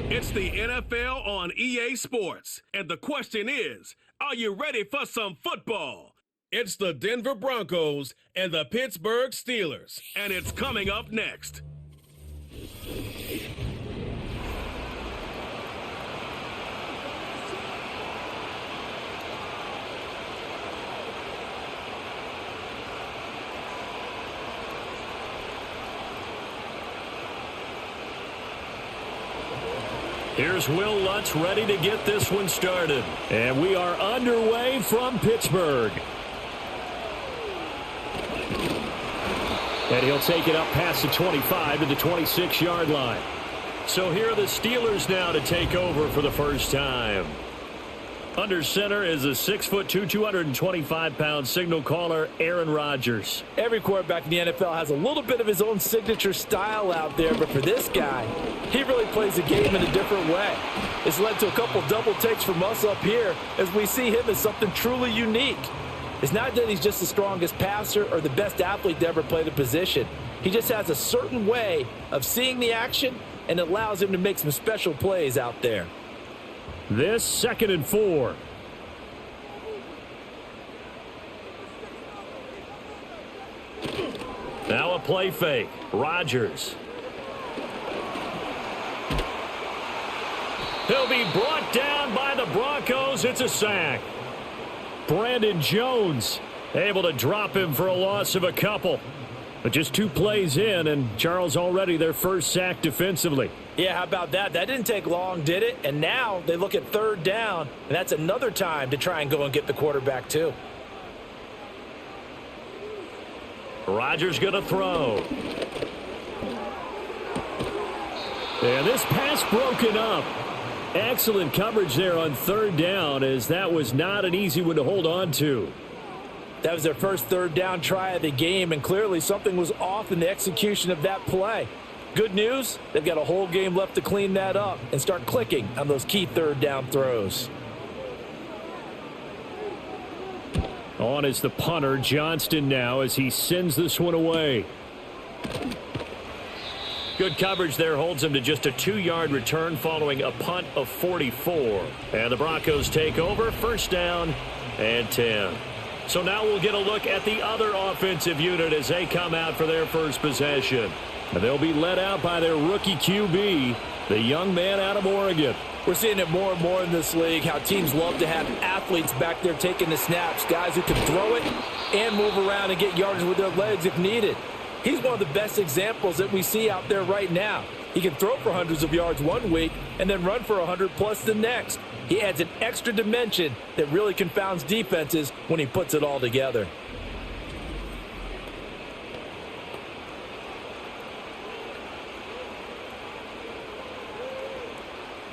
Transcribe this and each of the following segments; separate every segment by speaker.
Speaker 1: It's the NFL on EA Sports, and the question is, are you ready for some football? It's the Denver Broncos and the Pittsburgh Steelers, and it's coming up next.
Speaker 2: Here's Will Lutz ready to get this one started. And we are underway from Pittsburgh. And he'll take it up past the 25 to the 26-yard line. So here are the Steelers now to take over for the first time. Under center is a 6'2", 225-pound signal caller, Aaron Rodgers.
Speaker 3: Every quarterback in the NFL has a little bit of his own signature style out there, but for this guy, he really plays the game in a different way. It's led to a couple double takes from us up here as we see him as something truly unique. It's not that he's just the strongest passer or the best athlete to ever play the position. He just has a certain way of seeing the action, and it allows him to make some special plays out there.
Speaker 2: This 2nd and 4. Now a play fake. Rodgers. He'll be brought down by the Broncos. It's a sack. Brandon Jones able to drop him for a loss of a couple. But just 2 plays in, and Charles already their first sack defensively.
Speaker 3: Yeah, how about that? That didn't take long, did it? And now they look at 3rd down, and that's another time to try and go and get the quarterback too.
Speaker 2: Rodgers going to throw. And this pass broken up. Excellent coverage there on 3rd down, as that was not an easy one to hold on to.
Speaker 3: That was their first 3rd down try of the game, and clearly something was off in the execution of that play. Good news, they've got a whole game left to clean that up and start clicking on those key 3rd down throws.
Speaker 2: On is the punter, Johnston, now as he sends this one away. Good coverage there holds him to just a 2-yard return following a punt of 44. And the Broncos take over, 1st down and 10. So now we'll get a look at the other offensive unit as they come out for their first possession. And they'll be led out by their rookie QB, the young man out of Oregon.
Speaker 3: We're seeing it more and more in this league, how teams love to have athletes back there taking the snaps, guys who can throw it and move around and get yards with their legs if needed. He's one of the best examples that we see out there right now. He can throw for hundreds of yards one week and then run for 100+ the next. He adds an extra dimension that really confounds defenses when he puts it all together.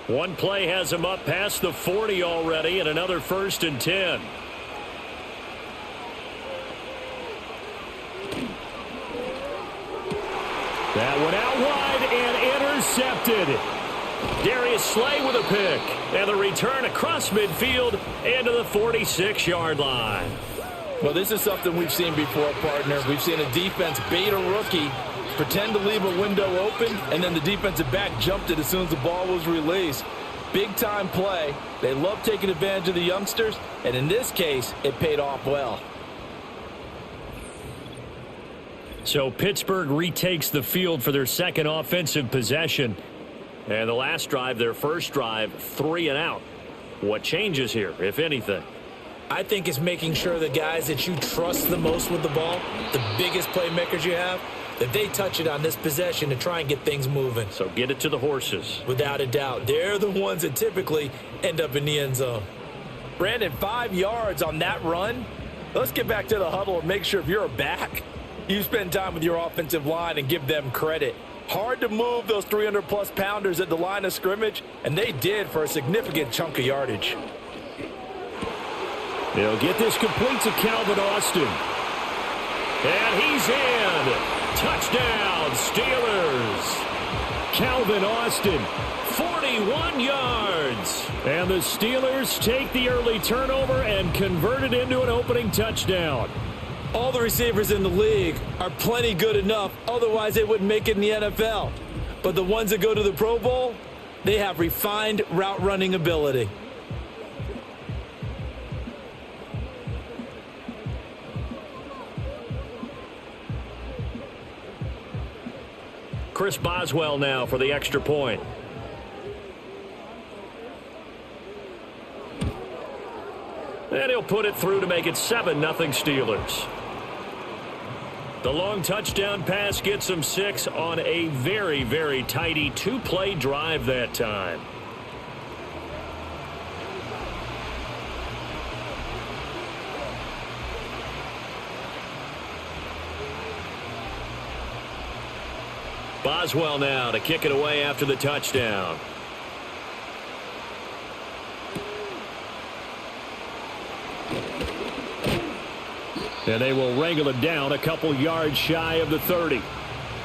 Speaker 2: One play has him up past the 40 already, and another 1st and 10. That one out wide and intercepted. Darius Slay with a pick. And the return across midfield into the 46-yard line.
Speaker 3: Well, this is something we've seen before, partner. We've seen a defense bait a rookie, pretend to leave a window open, and then the defensive back jumped it as soon as the ball was released. Big-time play. They love taking advantage of the youngsters, and in this case, it paid off well.
Speaker 2: So Pittsburgh retakes the field for their 2nd offensive possession. And the last drive, their first drive, 3 and out. What changes here, if anything?
Speaker 3: I think it's making sure the guys that you trust the most with the ball, the biggest playmakers you have, that they touch it on this possession to try and get things moving.
Speaker 2: So get it to the horses.
Speaker 3: Without a doubt. They're the ones that typically end up in the end zone. Brandon, 5 yards on that run. Let's get back to the huddle and make sure if you're a back, you spend time with your offensive line and give them credit. Hard to move those 300+ pounders at the line of scrimmage, and they did for a significant chunk of yardage.
Speaker 2: They'll get this complete to Calvin Austin. And he's in. Touchdown, Steelers. Calvin Austin, 41 yards. And the Steelers take the early turnover and convert it into an opening touchdown.
Speaker 3: All the receivers in the league are plenty good enough, otherwise they wouldn't make it in the NFL. But the ones that go to the Pro Bowl, They have refined route running ability.
Speaker 2: Chris Boswell now for the extra point. And he'll put it through to make it 7-0 Steelers. The long touchdown pass gets them 6 on a very, very tidy 2-play drive that time. Boswell now to kick it away after the touchdown. And they will wrangle him down a couple yards shy of the 30.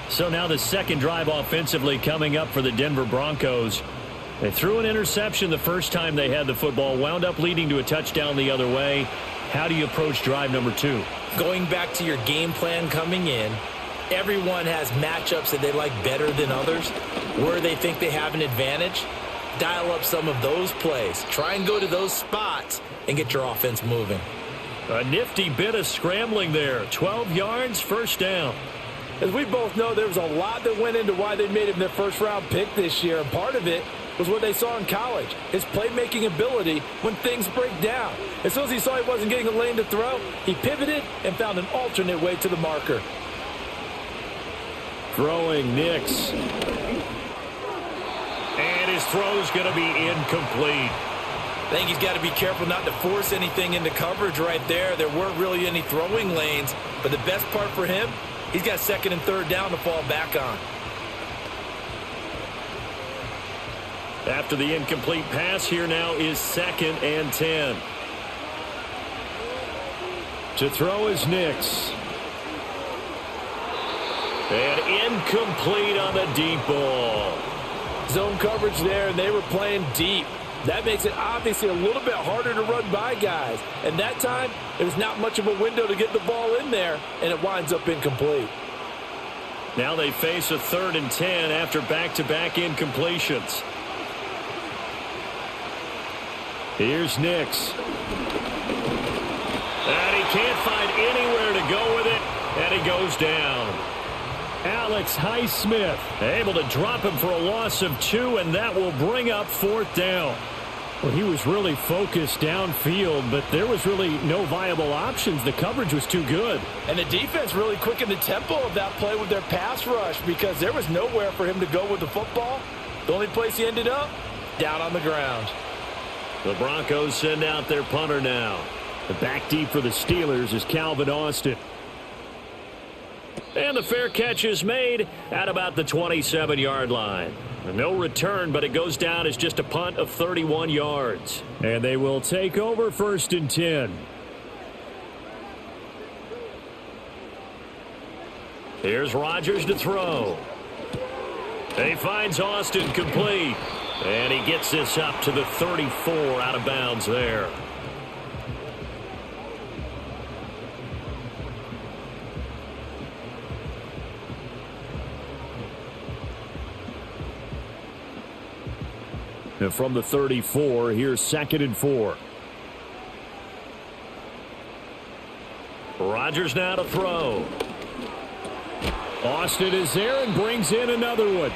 Speaker 2: So now the second drive offensively coming up for the Denver Broncos. They threw an interception the first time they had the football, wound up leading to a touchdown the other way. How do you approach drive number 2?
Speaker 3: Going back to your game plan coming in, everyone has matchups that they like better than others, where they think they have an advantage. Dial up some of those plays. Try and go to those spots and get your offense moving.
Speaker 2: A nifty bit of scrambling there. 12 yards, first down.
Speaker 3: As we both know, there was a lot that went into why they made him their first-round pick this year. And part of it was what they saw in college, his playmaking ability when things break down. As soon as he saw he wasn't getting a lane to throw, he pivoted and found an alternate way to the marker.
Speaker 2: Throwing Nix. And his throw's going to be incomplete.
Speaker 3: I think he's got to be careful not to force anything into coverage right there. There weren't really any throwing lanes, but the best part for him, he's got second and third down to fall back on.
Speaker 2: After the incomplete pass, here now is 2nd and 10. To throw is Nix. And incomplete on the deep ball.
Speaker 3: Zone coverage there, and they were playing deep. That makes it obviously a little bit harder to run by guys. And that time, there was not much of a window to get the ball in there, and it winds up incomplete.
Speaker 2: Now they face a 3rd and 10 after back-to-back incompletions. Here's Nix. And he can't find anywhere to go with it, and he goes down. Alex Highsmith able to drop him for a loss of 2, and that will bring up 4th down. Well, he was really focused downfield, but there was really no viable options. The coverage was too good.
Speaker 3: And the defense really quickened the tempo of that play with their pass rush because there was nowhere for him to go with the football. The only place he ended up, down on the ground.
Speaker 2: The Broncos send out their punter now. The back deep for the Steelers is Calvin Austin. And the fair catch is made at about the 27-yard line. No return, but it goes down as just a punt of 31 yards. And they will take over 1st and 10. Here's Rodgers to throw. He finds Austin complete. And he gets this up to the 34 out of bounds there. And from the 34, here's 2nd and 4. Rodgers now to throw. Austin is there and brings in another one.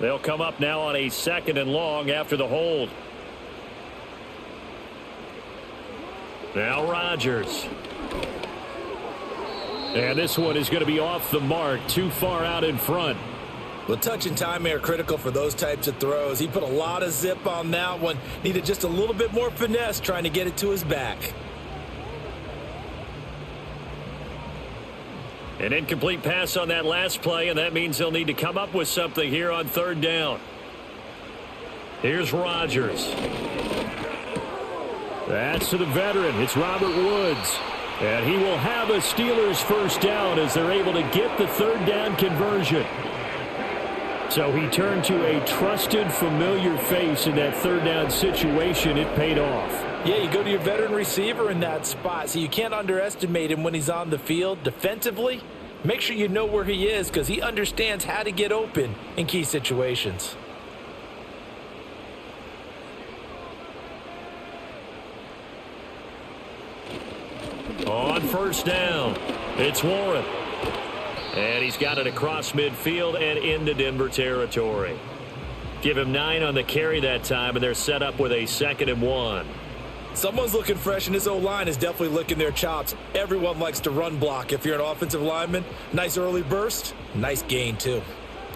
Speaker 2: They'll come up now on a 2nd and long after the hold. Now Rodgers. And this one is going to be off the mark, too far out in front.
Speaker 3: Well, touch and time are critical for those types of throws. He put a lot of zip on that one. Needed just a little bit more finesse trying to get it to his back.
Speaker 2: An incomplete pass on that last play, and that means they'll need to come up with something here on 3rd down. Here's Rodgers. That's to the veteran. It's Robert Woods. And he will have a Steelers 1st down as they're able to get the 3rd down conversion. So he turned to a trusted, familiar face in that 3rd down situation. It paid off.
Speaker 3: Yeah, you go to your veteran receiver in that spot, so you can't underestimate him when he's on the field. Defensively, make sure you know where he is because he understands how to get open in key situations.
Speaker 2: On first down, it's Warren. And he's got it across midfield and into Denver territory. Give him 9 on the carry that time, and they're set up with a 2nd and 1.
Speaker 3: Someone's looking fresh, and this O-line is definitely licking their chops. Everyone likes to run block. If you're an offensive lineman, nice early burst, nice gain too.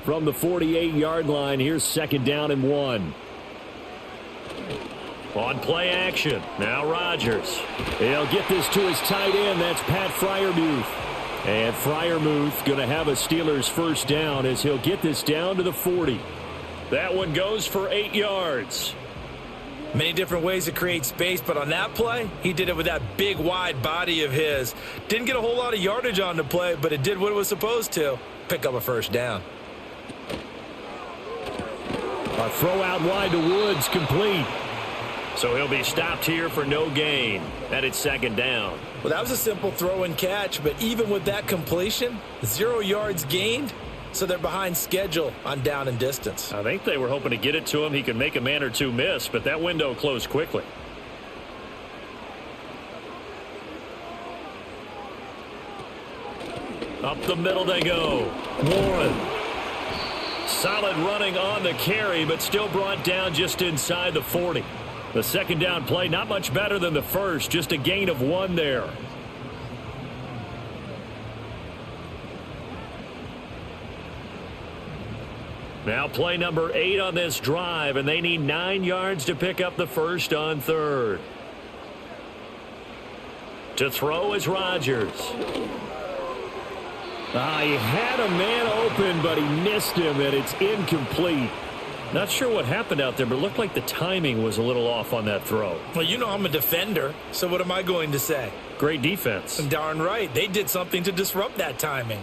Speaker 2: From the 48-yard line, here's 2nd down and 1. On play action, now Rodgers. He'll get this to his tight end. That's Pat Freiermuth. And Freiermuth going to have a Steelers first down as he'll get this down to the 40. That one goes for 8 yards.
Speaker 3: Many different ways to create space, but on that play, he did it with that big, wide body of his. Didn't get a whole lot of yardage on the play, but it did what it was supposed to. Pick up a first down.
Speaker 2: A throw out wide to Woods, complete. So he'll be stopped here for no gain. That is 2nd down.
Speaker 3: Well, that was a simple throw and catch, but even with that completion, 0 yards gained, so they're behind schedule on down and distance.
Speaker 2: I think they were hoping to get it to him. He could make a man or two miss, but that window closed quickly. Up the middle they go. Warren. Solid running on the carry, but still brought down just inside the 40. The 2nd down play, not much better than the first, just a gain of 1 there. Now play number 8 on this drive, and they need 9 yards to pick up the first on 3rd. To throw is Rodgers. He had a man open, but he missed him, and it's incomplete. Not sure what happened out there, but it looked like the timing was a little off on that throw.
Speaker 3: Well, you know I'm a defender, so what am I going to say?
Speaker 2: Great defense.
Speaker 3: Darn right. They did something to disrupt that timing.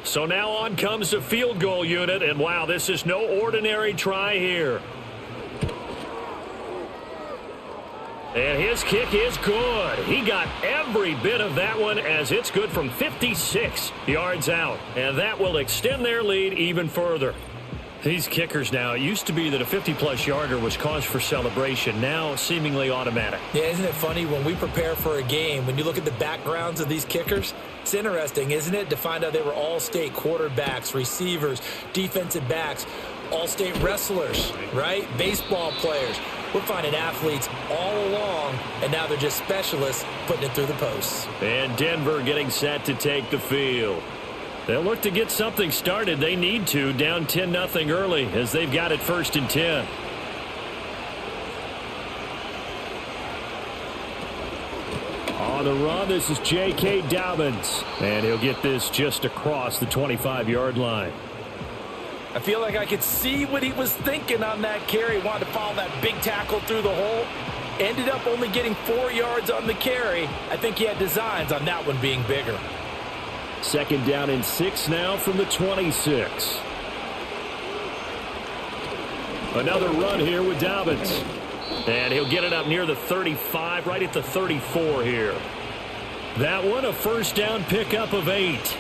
Speaker 2: So now on comes the field goal unit, and wow, this is no ordinary try here. And his kick is good. He got every bit of that one as it's good from 56 yards out. And that will extend their lead even further. These kickers now, it used to be that a 50-plus yarder was cause for celebration. Now seemingly automatic.
Speaker 3: Yeah, isn't it funny when we prepare for a game, when you look at the backgrounds of these kickers, it's interesting, isn't it, to find out they were all-state quarterbacks, receivers, defensive backs, all-state wrestlers, right? Baseball players. We're finding athletes all along, and now they're just specialists putting it through the posts.
Speaker 2: And Denver getting set to take the field. They'll look to get something started. They need to, down 10-0 early as they've got it 1st and 10. On the run, this is J.K. Dobbins. And he'll get this just across the 25-yard line.
Speaker 3: I feel like I could see what he was thinking on that carry. Wanted to follow that big tackle through the hole. Ended up only getting 4 yards on the carry. I think he had designs on that one being bigger.
Speaker 2: 2nd down and 6 now from the 26. Another run here with Dobbins. And he'll get it up near the 35, right at the 34 here. That one, a first down pickup of 8.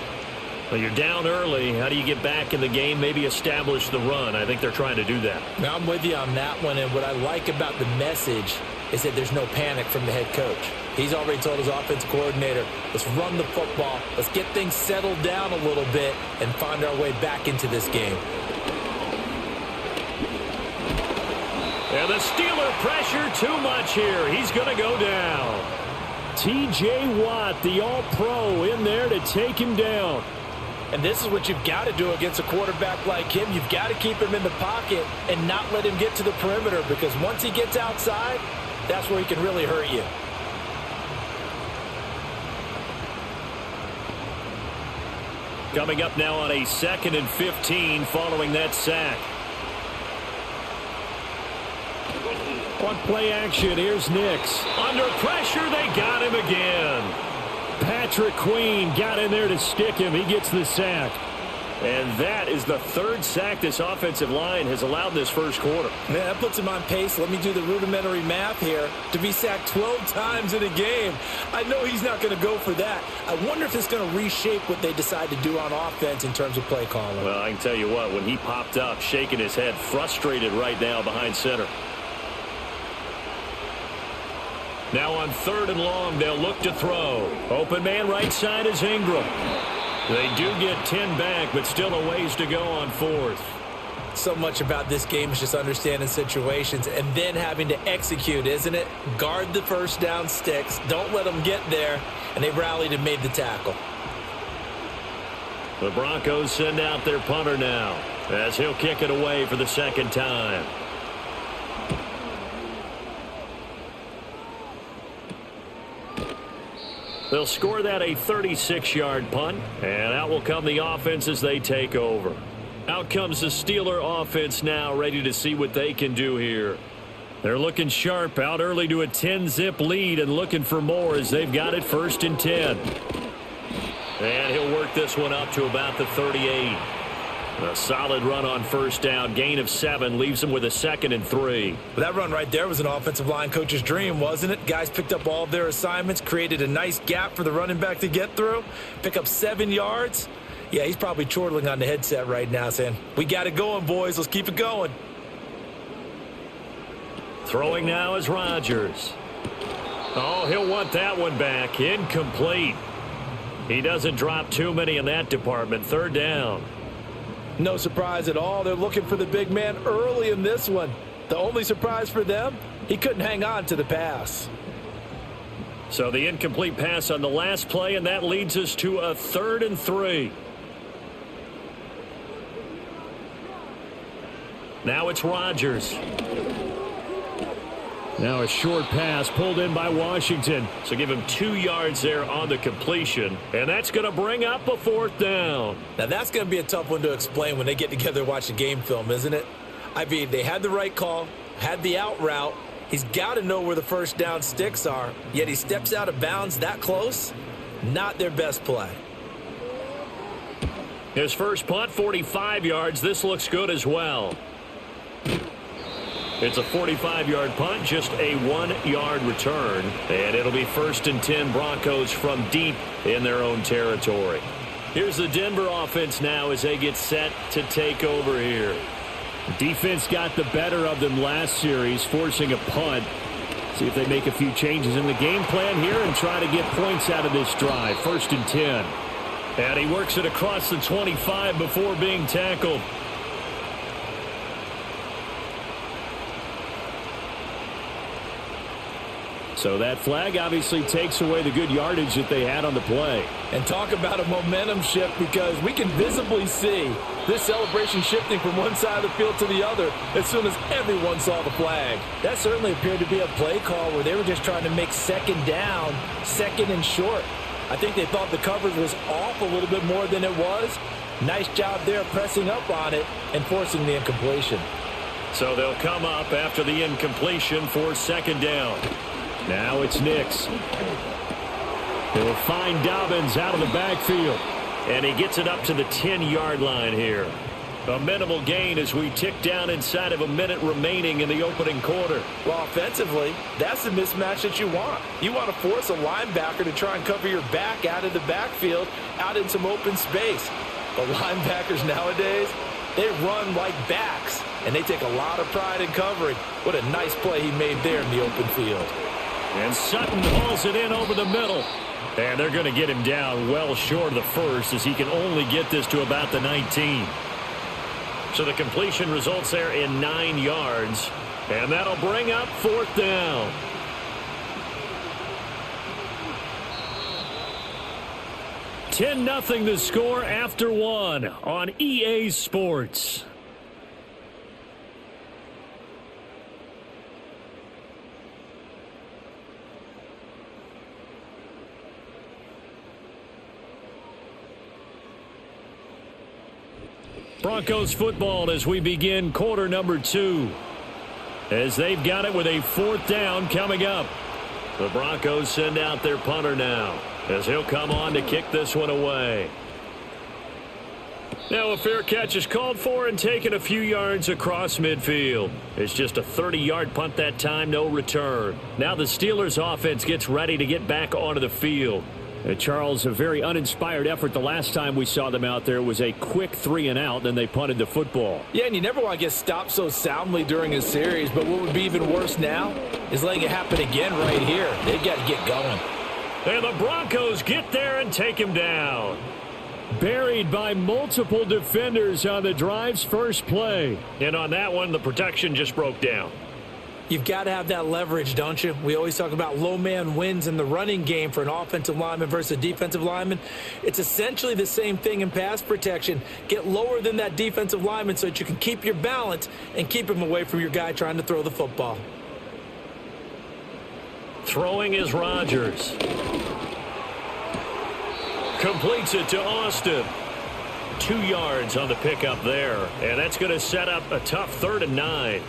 Speaker 2: Well, you're down early. How do you get back in the game, maybe establish the run? I think they're trying to do that.
Speaker 3: Now, I'm with you on that one, and what I like about the message is that there's no panic from the head coach. He's already told his offensive coordinator, let's run the football, let's get things settled down a little bit and find our way back into this game.
Speaker 2: And the Steeler pressure too much here. He's going to go down. T.J. Watt, the all-pro, in there to take him down.
Speaker 3: And this is what you've got to do against a quarterback like him. You've got to keep him in the pocket and not let him get to the perimeter, because once he gets outside, that's where he can really hurt you.
Speaker 2: Coming up now on a 2nd and 15 following that sack. On play action, here's Nix. Under pressure, they got him again. Patrick Queen got in there to stick him. He gets the sack. And that is the third sack this offensive line has allowed in this first quarter.
Speaker 3: Man, that puts him on pace. Let me do the rudimentary math here. To be sacked 12 times in a game, I know he's not going to go for that. I wonder if it's going to reshape what they decide to do on offense in terms of play calling.
Speaker 2: Well, I can tell you what, when he popped up, shaking his head, frustrated right now behind center. Now on 3rd and long, they'll look to throw. Open man right side is Ingram. They do get 10 back, but still a ways to go on 4th.
Speaker 3: So much about this game is just understanding situations and then having to execute, isn't it? Guard the first down sticks. Don't let them get there. And they rallied and made the tackle.
Speaker 2: The Broncos send out their punter now as he'll kick it away for the second time. They'll score that a 36-yard punt, and out will come the offense as they take over. Out comes the Steeler offense now, ready to see what they can do here. They're looking sharp, out early to a 10-zip lead and looking for more as they've got it 1st and 10. And he'll work this one up to about the 38. A solid run on 1st down. Gain of 7 leaves them with a 2nd and 3.
Speaker 3: Well, that run right there was an offensive line coach's dream, wasn't it? Guys picked up all of their assignments, created a nice gap for the running back to get through, pick up 7 yards. Yeah, he's probably chortling on the headset right now saying, we got it going, boys. Let's keep it going.
Speaker 2: Throwing now is Rodgers. Oh, he'll want that one back. Incomplete. He doesn't drop too many in that department. 3rd down.
Speaker 3: No surprise at all. They're looking for the big man early in this one. The only surprise for them, he couldn't hang on to the pass.
Speaker 2: So the incomplete pass on the last play, and that leads us to a 3rd and 3. Now it's Rodgers. Now a short pass pulled in by Washington. So give him 2 yards there on the completion. And that's going to bring up a 4th down.
Speaker 3: Now that's going to be a tough one to explain when they get together and watch the game film, isn't it? I mean, they had the right call, had the out route. He's got to know where the 1st down sticks are. Yet he steps out of bounds that close. Not their best play.
Speaker 2: His first punt, 45 yards. This looks good as well. It's a 45-yard punt, just a 1-yard return. And it'll be 1st and 10 Broncos from deep in their own territory. Here's the Denver offense now as they get set to take over here. Defense got the better of them last series, forcing a punt. See if they make a few changes in the game plan here and try to get points out of this drive. 1st and 10. And he works it across the 25 before being tackled. So that flag obviously takes away the good yardage that they had on the play.
Speaker 3: And talk about a momentum shift, because we can visibly see this celebration shifting from one side of the field to the other as soon as everyone saw the flag. That certainly appeared to be a play call where they were just trying to make 2nd down, 2nd and short. I think they thought the coverage was off a little bit more than it was. Nice job there pressing up on it and forcing the incompletion.
Speaker 2: So they'll come up after the incompletion for 2nd down. Now it's Nix. He'll find Dobbins out of the backfield. And he gets it up to the 10-yard line here. A minimal gain as we tick down inside of a minute remaining in the opening quarter.
Speaker 3: Well, offensively, that's the mismatch that you want. You want to force a linebacker to try and cover your back out of the backfield, out in some open space. The linebackers nowadays, they run like backs, and they take a lot of pride in covering. What a nice play he made there in the open field.
Speaker 2: And Sutton hauls it in over the middle. And they're going to get him down well short of the first, as he can only get this to about the 19. So the completion results there in 9 yards. And that'll bring up 4th down. $10-0 the score after 1 on EA Sports. Broncos football as we begin quarter number 2. As they've got it with a 4th down coming up. The Broncos send out their punter now, as he'll come on to kick this one away. Now a fair catch is called for and taken a few yards across midfield. It's just a 30-yard punt that time, no return. Now the Steelers offense gets ready to get back onto the field. Charles, a very uninspired effort the last time we saw them out there. Was a quick 3-and-out, then they punted the football.
Speaker 3: Yeah, and you never want to get stopped so soundly during a series, but what would be even worse now is letting it happen again right here. They've got to get going.
Speaker 2: And the Broncos get there and take him down.
Speaker 4: Buried by multiple defenders on the drive's first play.
Speaker 2: And on that one, the protection just broke down.
Speaker 3: You've got to have that leverage, don't you? We always talk about low man wins in the running game for an offensive lineman versus a defensive lineman. It's essentially the same thing in pass protection. Get lower than that defensive lineman so that you can keep your balance and keep him away from your guy trying to throw the football.
Speaker 2: Throwing is Rodgers. Completes it to Austin. 2 yards on the pickup there. And that's going to set up a tough 3rd and 9.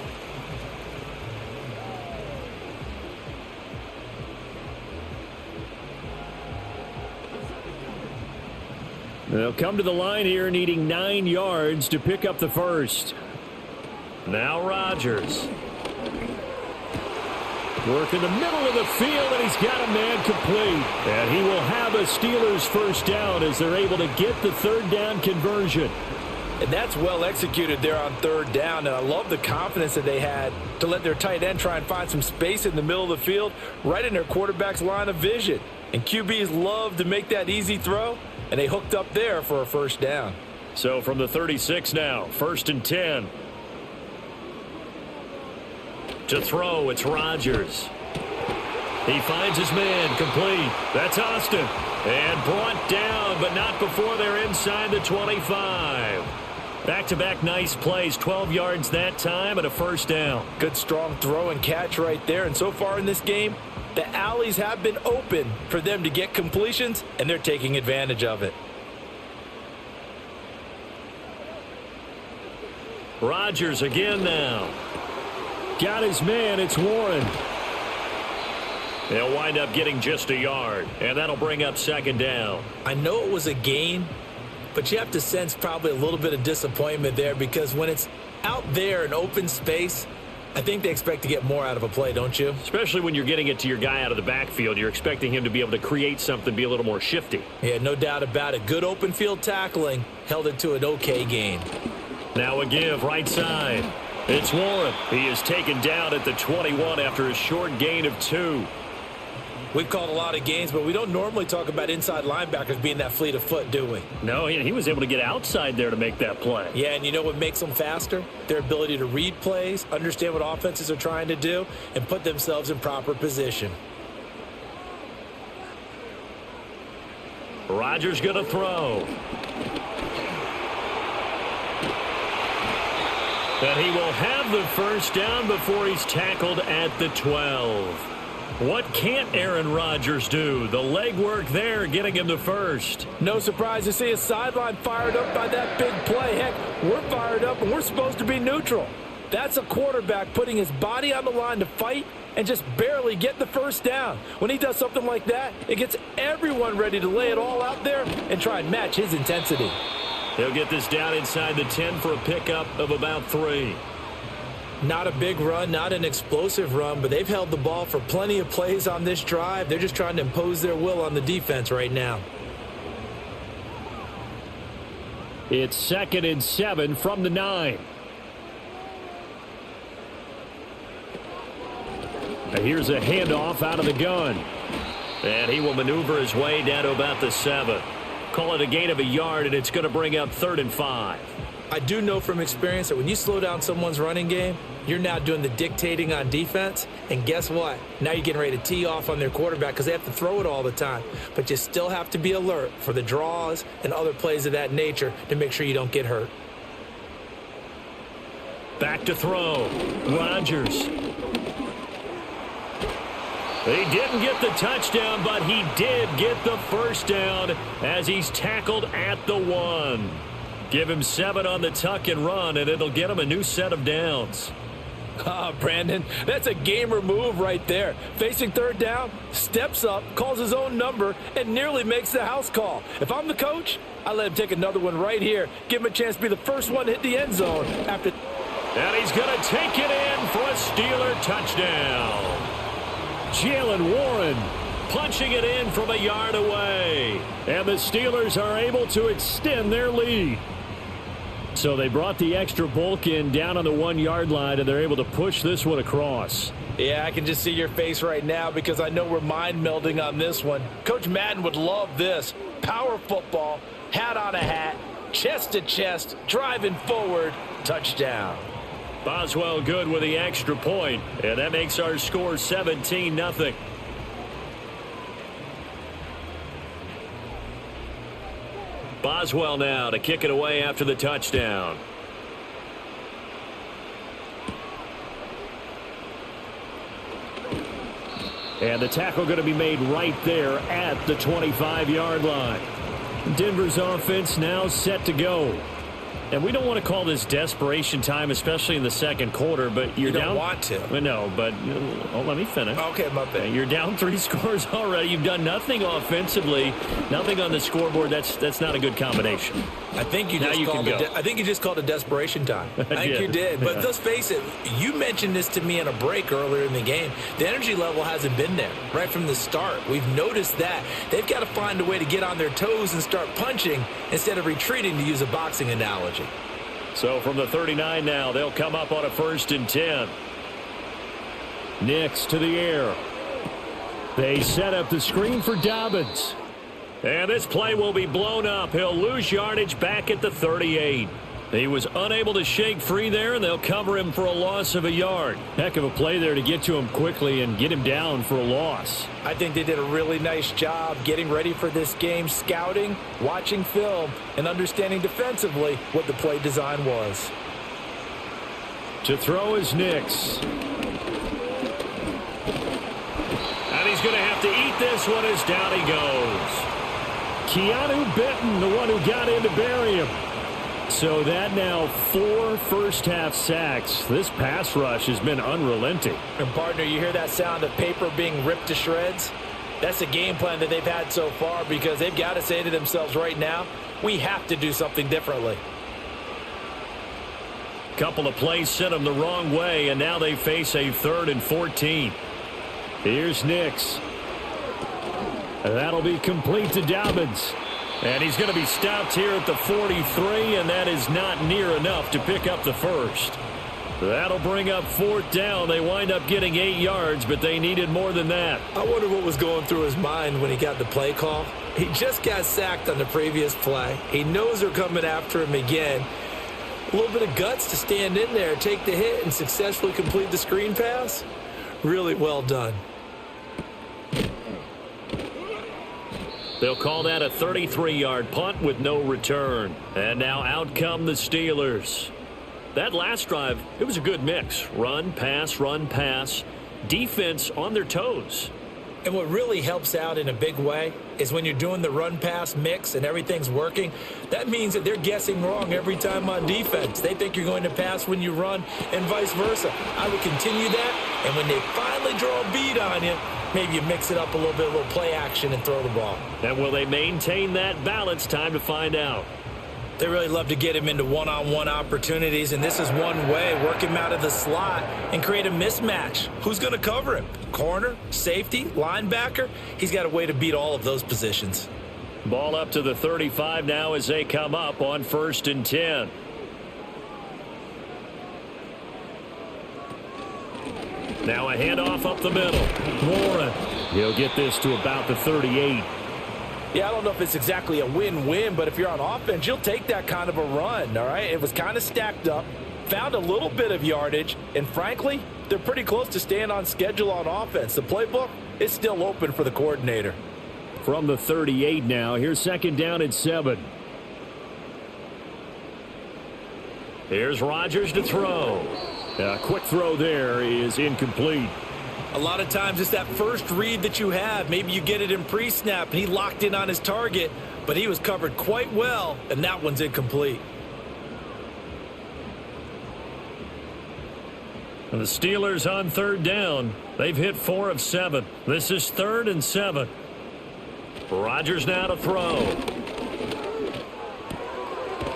Speaker 4: They'll come to the line here needing 9 yards to pick up the first.
Speaker 2: Now Rodgers.
Speaker 4: Work in the middle of the field, and he's got a man complete. And he will have a Steelers first down as they're able to get the 3rd down conversion.
Speaker 3: And that's well executed there on 3rd down. And I love the confidence that they had to let their tight end try and find some space in the middle of the field, right in their quarterback's line of vision. And QBs love to make that easy throw, and they hooked up there for a first down.
Speaker 2: So from the 36 now, 1st and 10. To throw, it's Rodgers. He finds his man, complete. That's Austin. And brought down, but not before they're inside the 25. Back-to-back nice plays, 12 yards that time and a first down.
Speaker 3: Good strong throw and catch right there. And so far in this game, the alleys have been open for them to get completions, and they're taking advantage of it.
Speaker 2: Rodgers again now.
Speaker 4: Got his man, it's Warren.
Speaker 2: They'll wind up getting just a yard, and that'll bring up 2nd down.
Speaker 3: I know it was a gain, but you have to sense probably a little bit of disappointment there, because when it's out there in open space, I think they expect to get more out of a play, don't you?
Speaker 2: Especially when you're getting it to your guy out of the backfield. You're expecting him to be able to create something, be a little more shifty.
Speaker 3: Yeah, no doubt about it. Good open field tackling held it to an okay gain.
Speaker 2: Now a give right side. It's Warren. He is taken down at the 21 after a short gain of 2.
Speaker 3: We've called a lot of games, but we don't normally talk about inside linebackers being that fleet of foot, do we?
Speaker 2: No, he was able to get outside there to make that play.
Speaker 3: Yeah, and you know what makes them faster? Their ability to read plays, understand what offenses are trying to do, and put themselves in proper position.
Speaker 2: Rodgers going to throw. And he will have the first down before he's tackled at the 12. What can't Aaron Rodgers do? The legwork there getting him the first.
Speaker 3: No surprise to see his sideline fired up by that big play. Heck, we're fired up and we're supposed to be neutral. That's a quarterback putting his body on the line to fight and just barely get the first down. When he does something like that, it gets everyone ready to lay it all out there and try and match his intensity.
Speaker 2: He'll get this down inside the 10 for a pickup of about 3.
Speaker 3: Not a big run, not an explosive run, but they've held the ball for plenty of plays on this drive. They're just trying to impose their will on the defense right now.
Speaker 4: It's 2nd and 7 from the 9. And here's a handoff out of the gun.
Speaker 2: And he will maneuver his way down to about the 7. Call it a gain of a yard, and it's going to bring up 3rd and 5.
Speaker 3: I do know from experience that when you slow down someone's running game, you're now doing the dictating on defense. And guess what? Now you're getting ready to tee off on their quarterback because they have to throw it all the time. But you still have to be alert for the draws and other plays of that nature to make sure you don't get hurt.
Speaker 2: Back to throw. Rodgers. He didn't get the touchdown, but he did get the first down as he's tackled at the 1. Give him 7 on the tuck and run, and it'll get him a new set of downs.
Speaker 3: Brandon, that's a gamer move right there. Facing third down, steps up, calls his own number, and nearly makes the house call. If I'm the coach, I let him take another one right here. Give him a chance to be the first one to hit the end zone after.
Speaker 2: And he's going to take it in for a Steeler touchdown. Jalen Warren punching it in from a yard away. And the Steelers are able to extend their lead. So they brought the extra bulk in down on the 1 yard line, and they're able to push this one across.
Speaker 3: Yeah, I can just see your face right now because I know we're mind melding on this one. Coach Madden would love this. Power football, hat on a hat, chest to chest, driving forward, touchdown.
Speaker 2: Boswell good with the extra point, and that makes our score 17-0. Boswell now to kick it away after the touchdown. And the tackle going to be made right there at the 25-yard line. Denver's offense now set to go. And we don't want to call this desperation time, especially in the second quarter, but you
Speaker 3: don't want to.
Speaker 2: No, but let me finish.
Speaker 3: Okay, my bad.
Speaker 2: You're down 3 scores already. You've done nothing offensively, nothing on the scoreboard. That's not a good combination.
Speaker 3: I think you just called it desperation time. I think you did. But let's face it, you mentioned this to me in a break earlier in the game. The energy level hasn't been there right from the start. We've noticed that. They've got to find a way to get on their toes and start punching instead of retreating, to use a boxing analogy.
Speaker 2: So from the 39 now, they'll come up on a 1st and 10. Nix to the air. They set up the screen for Dobbins. And this play will be blown up. He'll lose yardage back at the 38. He was unable to shake free there, and they'll cover him for a loss of a yard. Heck of a play there to get to him quickly and get him down for a loss.
Speaker 3: I think they did a really nice job getting ready for this game, scouting, watching film, and understanding defensively what the play design was.
Speaker 2: To throw is Nix. And he's going to have to eat this one as down he goes. Keanu Benton, the one who got in to bury him. So that now 4 first-half sacks. This pass rush has been unrelenting.
Speaker 3: And, partner, you hear that sound of paper being ripped to shreds? That's the game plan that they've had so far, because they've got to say to themselves right now, we have to do something differently.
Speaker 2: Couple of plays sent them the wrong way, and now they face a 3rd and 14. Here's Nix. That'll be complete to Dobbins. And he's going to be stopped here at the 43, and that is not near enough to pick up the first. That'll bring up 4th down. They wind up getting 8 yards, but they needed more than that.
Speaker 3: I wonder what was going through his mind when he got the play call. He just got sacked on the previous play. He knows they're coming after him again. A little bit of guts to stand in there, take the hit, and successfully complete the screen pass. Really well done.
Speaker 2: They'll call that a 33-yard punt with no return. And now out come the Steelers. That last drive, it was a good mix. Run, pass, defense on their toes.
Speaker 3: And what really helps out in a big way is when you're doing the run-pass mix and everything's working, that means that they're guessing wrong every time on defense. They think you're going to pass when you run and vice versa. I would continue that, and when they finally draw a bead on you, maybe you mix it up a little play action and throw the ball.
Speaker 2: And will they maintain that balance? Time to find out.
Speaker 3: They really love to get him into one-on-one opportunities, and this is one way. Work him out of the slot and create a mismatch. Who's going to cover him? Corner, safety, linebacker? He's got a way to beat all of those positions.
Speaker 2: Ball up to the 35 now as they come up on 1st and 10. Now a handoff up the middle. Warren. He'll get this to about the 38.
Speaker 3: Yeah, I don't know if it's exactly a win-win, but if you're on offense, you'll take that kind of a run, all right? It was kind of stacked up, found a little bit of yardage, and frankly, they're pretty close to staying on schedule on offense. The playbook is still open for the coordinator.
Speaker 2: From the 38 now, here's 2nd down and 7. Here's Rodgers to throw. A quick throw there is incomplete.
Speaker 3: A lot of times it's that first read that you have. Maybe you get it in pre-snap, and he locked in on his target, but he was covered quite well, and that one's incomplete.
Speaker 2: And the Steelers on third down. They've hit 4 of 7. This is 3rd and 7. Rodgers now to throw.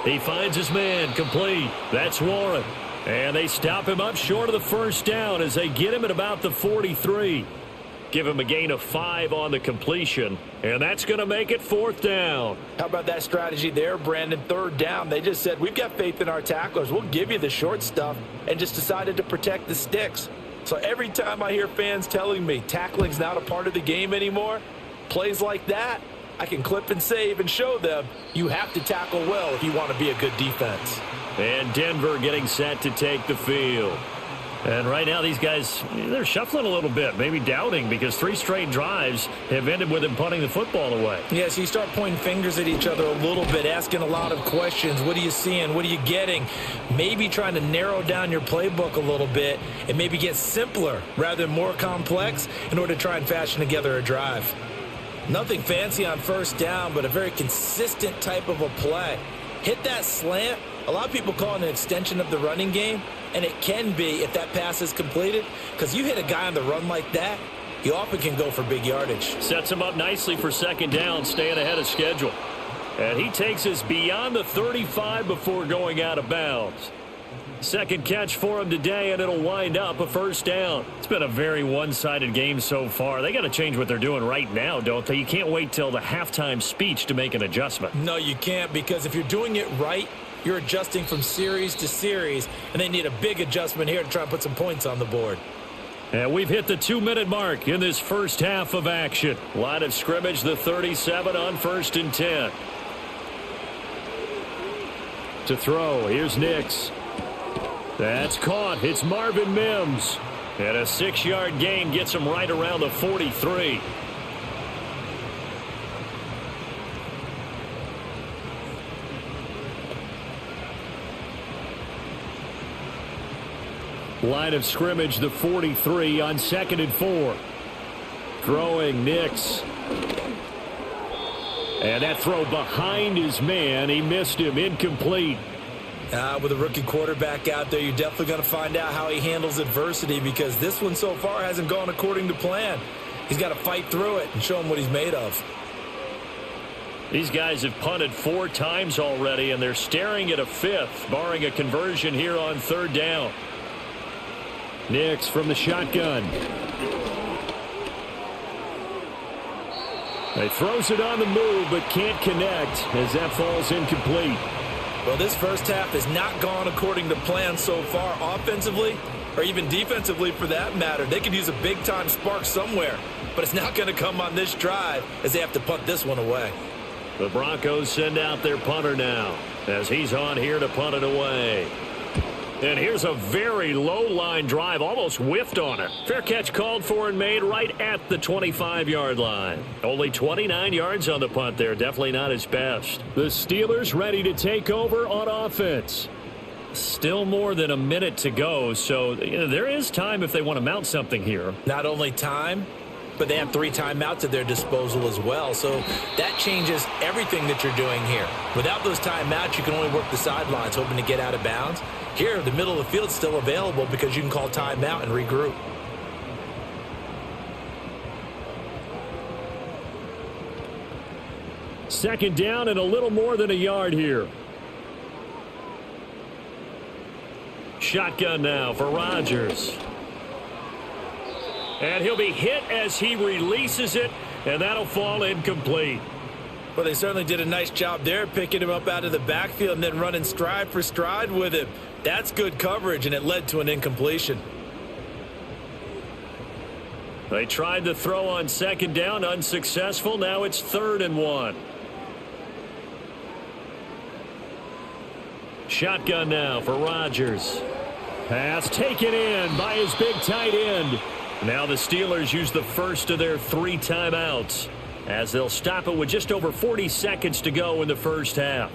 Speaker 2: He finds his man, complete. That's Warren. And they stop him up short of the first down as they get him at about the 43. Give him a gain of 5 on the completion, and that's going to make it 4th down.
Speaker 3: How about that strategy there, Brandon? 3rd down. They just said, we've got faith in our tacklers. We'll give you the short stuff, and just decided to protect the sticks. So every time I hear fans telling me tackling's not a part of the game anymore, plays like that, I can clip and save and show them you have to tackle well if you want to be a good defense.
Speaker 2: And Denver getting set to take the field. And right now these guys, they're shuffling a little bit, maybe doubting, because 3 straight drives have ended with them punting the football away.
Speaker 3: Yeah, so you start pointing fingers at each other a little bit, asking a lot of questions. What are you seeing? What are you getting? Maybe trying to narrow down your playbook a little bit and maybe get simpler rather than more complex in order to try and fashion together a drive. Nothing fancy on first down, but a very consistent type of a play. Hit that slant. A lot of people call it an extension of the running game, and it can be if that pass is completed, because you hit a guy on the run like that, he often can go for big yardage.
Speaker 2: Sets him up nicely for 2nd down, staying ahead of schedule. And he takes us beyond the 35 before going out of bounds. 2nd catch for him today, and it'll wind up a 1st down. It's been a very one-sided game so far. They got to change what they're doing right now, don't they? You can't wait till the halftime speech to make an adjustment.
Speaker 3: No, you can't, because if you're doing it right, you're adjusting from series to series, and they need a big adjustment here to try and put some points on the board.
Speaker 2: And we've hit the 2-minute mark in this first half of action. Line of scrimmage, the 37 on 1st and 10. To throw, here's Nix. That's caught. It's Marvin Mims. And a 6-yard gain gets him right around the 43. Line of scrimmage, the 43 on 2nd and 4. Throwing Nix. And that throw behind his man. He missed him. Incomplete.
Speaker 3: With a rookie quarterback out there, you're definitely going to find out how he handles adversity, because this one so far hasn't gone according to plan. He's got to fight through it and show him what he's made of.
Speaker 2: These guys have punted 4 times already, and they're staring at a 5th, barring a conversion here on 3rd down. Nix from the shotgun. He throws it on the move, but can't connect as that falls incomplete.
Speaker 3: Well, this first half has not gone according to plan so far, offensively or even defensively for that matter. They could use a big-time spark somewhere, but it's not going to come on this drive as they have to punt this one away.
Speaker 2: The Broncos send out their punter now as he's on here to punt it away. And here's a very low-line drive, almost whiffed on it. Fair catch called for and made right at the 25-yard line. Only 29 yards on the punt there. Definitely not his best.
Speaker 4: The Steelers ready to take over on offense.
Speaker 2: Still more than a minute to go, so there is time if they want to mount something here.
Speaker 3: Not only time, but they have 3 timeouts at their disposal as well. So that changes everything that you're doing here. Without those timeouts, you can only work the sidelines hoping to get out of bounds. Here, the middle of the field is still available because you can call timeout and regroup.
Speaker 4: Second down and a little more than a yard here.
Speaker 2: Shotgun now for Rodgers. And he'll be hit as he releases it, and that'll fall incomplete.
Speaker 3: Well, they certainly did a nice job there, picking him up out of the backfield and then running stride for stride with him. That's good coverage, and it led to an incompletion.
Speaker 2: They tried to throw on 2nd down, unsuccessful. Now it's 3rd and 1. Shotgun now for Rodgers.
Speaker 4: Pass taken in by his big tight end.
Speaker 2: Now the Steelers use the first of their 3 timeouts as they'll stop it with just over 40 seconds to go in the first half.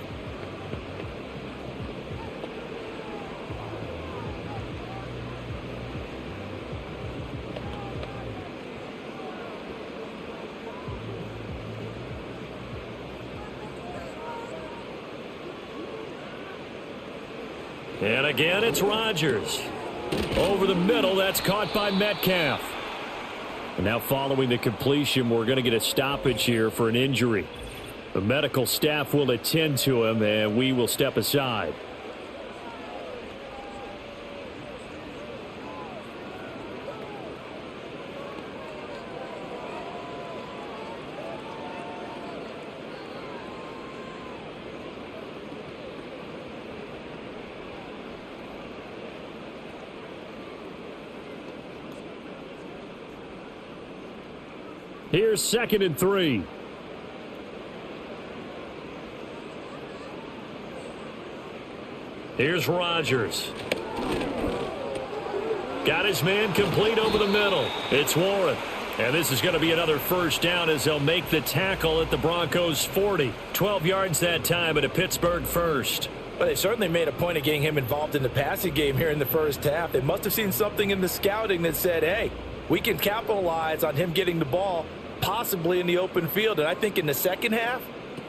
Speaker 2: And again, it's Rodgers.
Speaker 4: Over the middle, that's caught by Metcalf. And now following the completion, we're going to get a stoppage here for an injury. The medical staff will attend to him, and we will step aside. Here's 2nd and 3. Here's Rodgers. Got his man complete over the middle. It's Warren. And this is going to be another first down as they'll make the tackle at the Broncos 40. 12 yards that time at a Pittsburgh first.
Speaker 3: Well, they certainly made a point of getting him involved in the passing game here in the first half. They must have seen something in the scouting that said, hey, we can capitalize on him getting the ball possibly in the open field. And I think in the second half,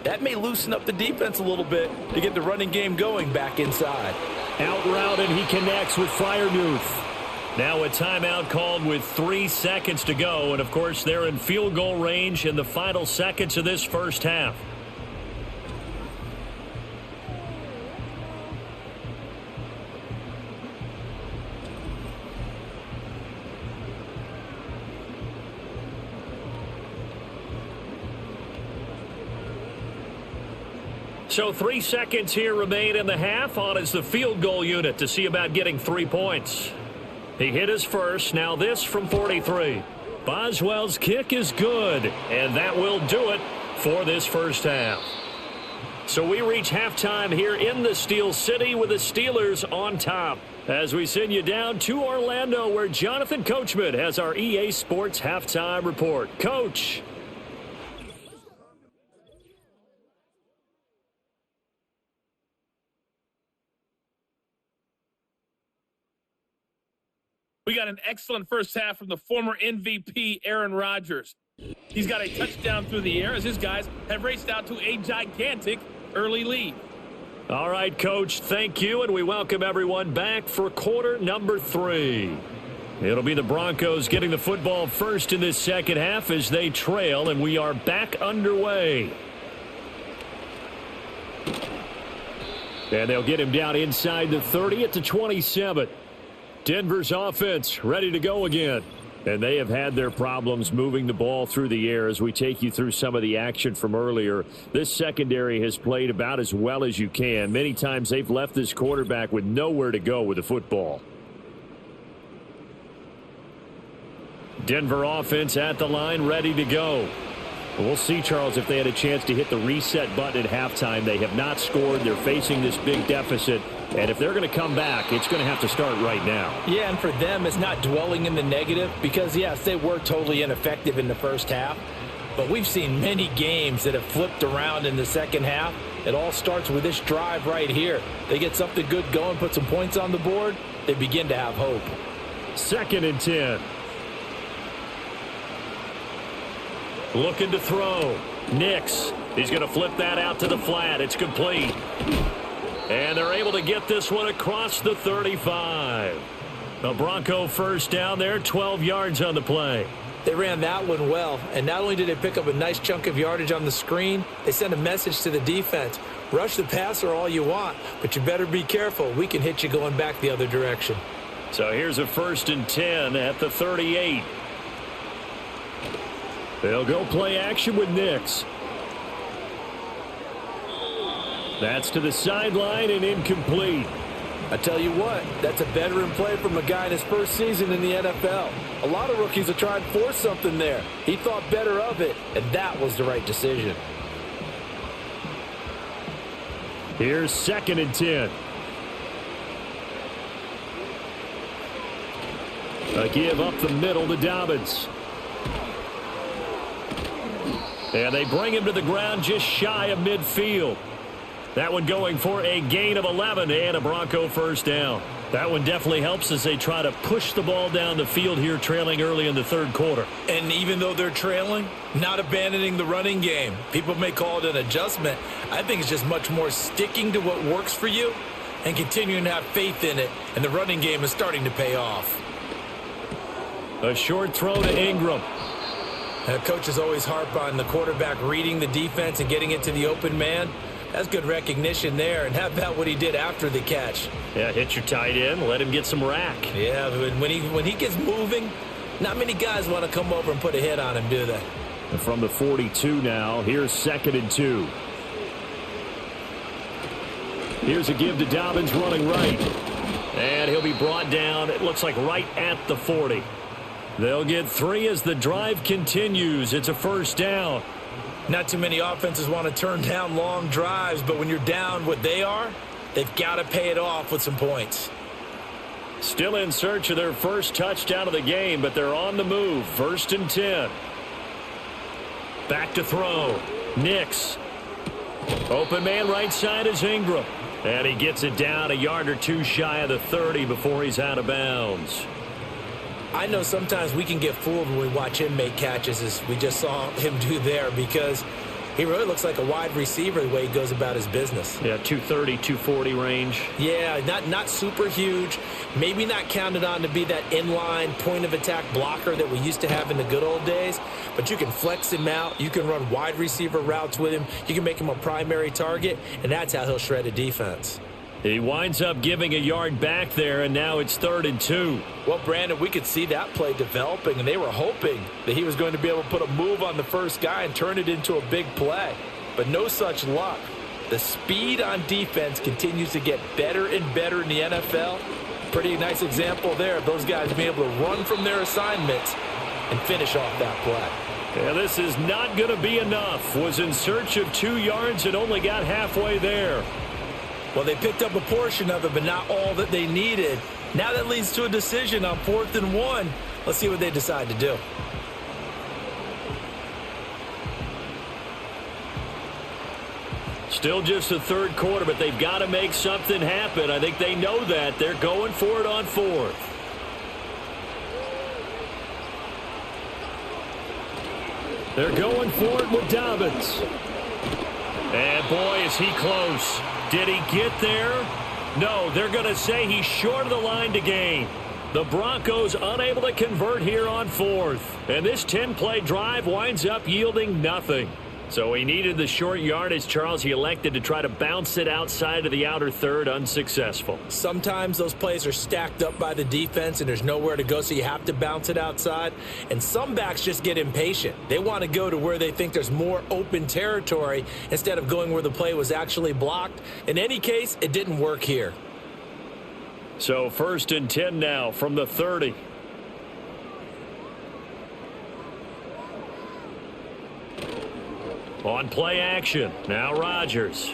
Speaker 3: that may loosen up the defense a little bit to get the running game going back inside.
Speaker 4: Out route, and he connects with Freiermuth. Now a timeout called with 3 seconds to go. And, of course, they're in field goal range in the final seconds of this first half. So 3 seconds here remain in the half. On is the field goal unit to see about getting 3 points. He hit his first. Now this from 43. Boswell's kick is good, and that will do it for this first half. So we reach halftime here in the Steel City with the Steelers on top. As we send you down to Orlando, where Jonathan Coachman has our EA Sports halftime report. Coach.
Speaker 5: We got an excellent first half from the former MVP, Aaron Rodgers. He's got a touchdown through the air as his guys have raced out to a gigantic early lead.
Speaker 4: All right, Coach, thank you, and we welcome everyone back for quarter number 3. It'll be the Broncos getting the football first in this second half as they trail, and we are back underway. And they'll get him down inside the 30 at the 27. Denver's offense ready to go again. And they have had their problems moving the ball through the air as we take you through some of the action from earlier. This secondary has played about as well as you can. Many times they've left this quarterback with nowhere to go with the football. Denver offense at the line ready to go. We'll see, Charles, if they had a chance to hit the reset button at halftime. They have not scored. They're facing this big deficit. And if they're going to come back, it's going to have to start right now.
Speaker 3: Yeah, and for them, it's not dwelling in the negative because, yes, they were totally ineffective in the first half. But we've seen many games that have flipped around in the second half. It all starts with this drive right here. They get something good going, put some points on the board, they begin to have hope.
Speaker 4: 2nd and 10. Looking to throw. Nix. He's going to flip that out to the flat. It's complete. And they're able to get this one across the 35. The Bronco first down there, 12 yards on the play.
Speaker 3: They ran that one well, and not only did they pick up a nice chunk of yardage on the screen, they sent a message to the defense. Rush the passer all you want, but you better be careful. We can hit you going back the other direction.
Speaker 4: So here's a 1st and 10 at the 38. They'll go play action with Nix. That's to the sideline and incomplete.
Speaker 3: I tell you what, that's a veteran play from a guy in his first season in the NFL. A lot of rookies will try and force something there. He thought better of it, and that was the right decision.
Speaker 4: Here's 2nd and 10. A give up the middle to Dobbins. And they bring him to the ground just shy of midfield. That one going for a gain of 11 and a Bronco first down. That one definitely helps as they try to push the ball down the field here, trailing early in the third quarter.
Speaker 3: And even though they're trailing, not abandoning the running game. People may call it an adjustment. I think it's just much more sticking to what works for you and continuing to have faith in it, and the running game is starting to pay off.
Speaker 4: A short throw to Ingram.
Speaker 3: And coaches always harp on the quarterback reading the defense and getting it to the open man. That's good recognition there, and how about what he did after the catch?
Speaker 4: Yeah, hit your tight end, let him get some rack.
Speaker 3: Yeah, when he gets moving, not many guys want to come over and put a hit on him, do they?
Speaker 2: And from the 42 now, here's 2nd and 2. Here's a give to Dobbins running right.
Speaker 4: And he'll be brought down, it looks like right at the 40. They'll get 3 as the drive continues. It's a first down.
Speaker 3: Not too many offenses want to turn down long drives, but when you're down what they are, they've got to pay it off with some points.
Speaker 4: Still in search of their first touchdown of the game, but they're on the move. 1st and 10. Back to throw. Nix. Open man right side is Ingram. And he gets it down a yard or two shy of the 30 before he's out of bounds.
Speaker 3: I know sometimes we can get fooled when we watch him make catches, as we just saw him do there, because he really looks like a wide receiver the way he goes about his business.
Speaker 4: Yeah, 230, 240 range.
Speaker 3: Yeah, not super huge. Maybe not counted on to be that inline point-of-attack blocker that we used to have in the good old days, but you can flex him out. You can run wide receiver routes with him. You can make him a primary target, and that's how he'll shred a defense.
Speaker 4: He winds up giving a yard back there, and now it's 3rd and 2.
Speaker 3: Well, Brandon, we could see that play developing, and they were hoping that he was going to be able to put a move on the first guy and turn it into a big play. But no such luck. The speed on defense continues to get better and better in the NFL. Pretty nice example there of those guys being able to run from their assignments and finish off that play.
Speaker 4: Yeah, this is not going to be enough. Was in search of 2 yards and only got halfway there.
Speaker 3: Well, they picked up a portion of it, but not all that they needed. Now that leads to a decision on 4th and 1. Let's see what they decide to do.
Speaker 4: Still just the 3rd quarter, but they've got to make something happen. I think they know that. They're going for it on 4th. They're going for it with Dobbins. And boy, is he close. Did he get there? No, they're going to say he's short of the line to gain. The Broncos unable to convert here on 4th. And this 10-play drive winds up yielding nothing. So he needed the short yardage, Charles. He elected to try to bounce it outside of the outer third, unsuccessful.
Speaker 3: Sometimes those plays are stacked up by the defense and there's nowhere to go, so you have to bounce it outside. And some backs just get impatient. They want to go to where they think there's more open territory instead of going where the play was actually blocked. In any case, it didn't work here.
Speaker 4: So 1st and 10 now from the 30. On play action, now Rodgers.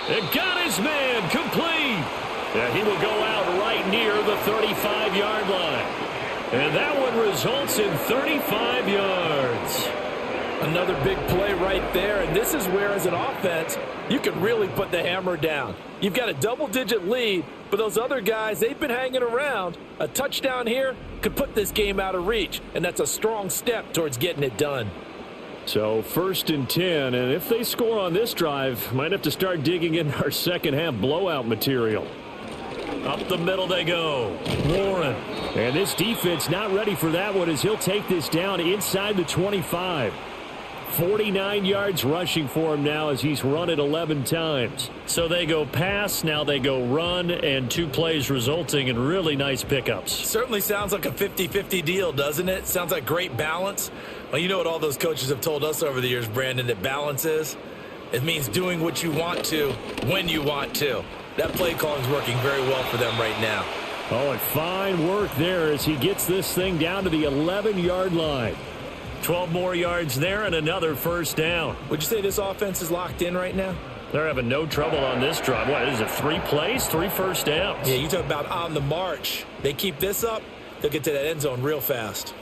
Speaker 4: And got his man complete. And he will go out right near the 35-yard line. And that one results in 35 yards.
Speaker 3: Another big play right there, and this is where, as an offense, you can really put the hammer down. You've got a double-digit lead, but those other guys, they've been hanging around. A touchdown here could put this game out of reach, and that's a strong step towards getting it done.
Speaker 4: So 1st and 10, and if they score on this drive, might have to start digging in our second-half blowout material. Up the middle they go. Warren. And this defense not ready for that one as he'll take this down inside the 25. 49 yards rushing for him now as he's run it 11 times. So they go pass, now they go run, and 2 plays resulting in really nice pickups.
Speaker 3: Certainly sounds like a 50-50 deal, doesn't it? Sounds like great balance. Well, you know what all those coaches have told us over the years, Brandon, that balance is? It means doing what you want to when you want to. That play calling is working very well for them right now.
Speaker 4: Oh, and fine work there as he gets this thing down to the 11-yard line. 12 more yards there and another first down.
Speaker 3: Would you say this offense is locked in right now?
Speaker 4: They're having no trouble on this drive. What is it, 3 plays, 3 first downs?
Speaker 3: Yeah, you talk about on the march. They keep this up, they'll get to that end zone real fast.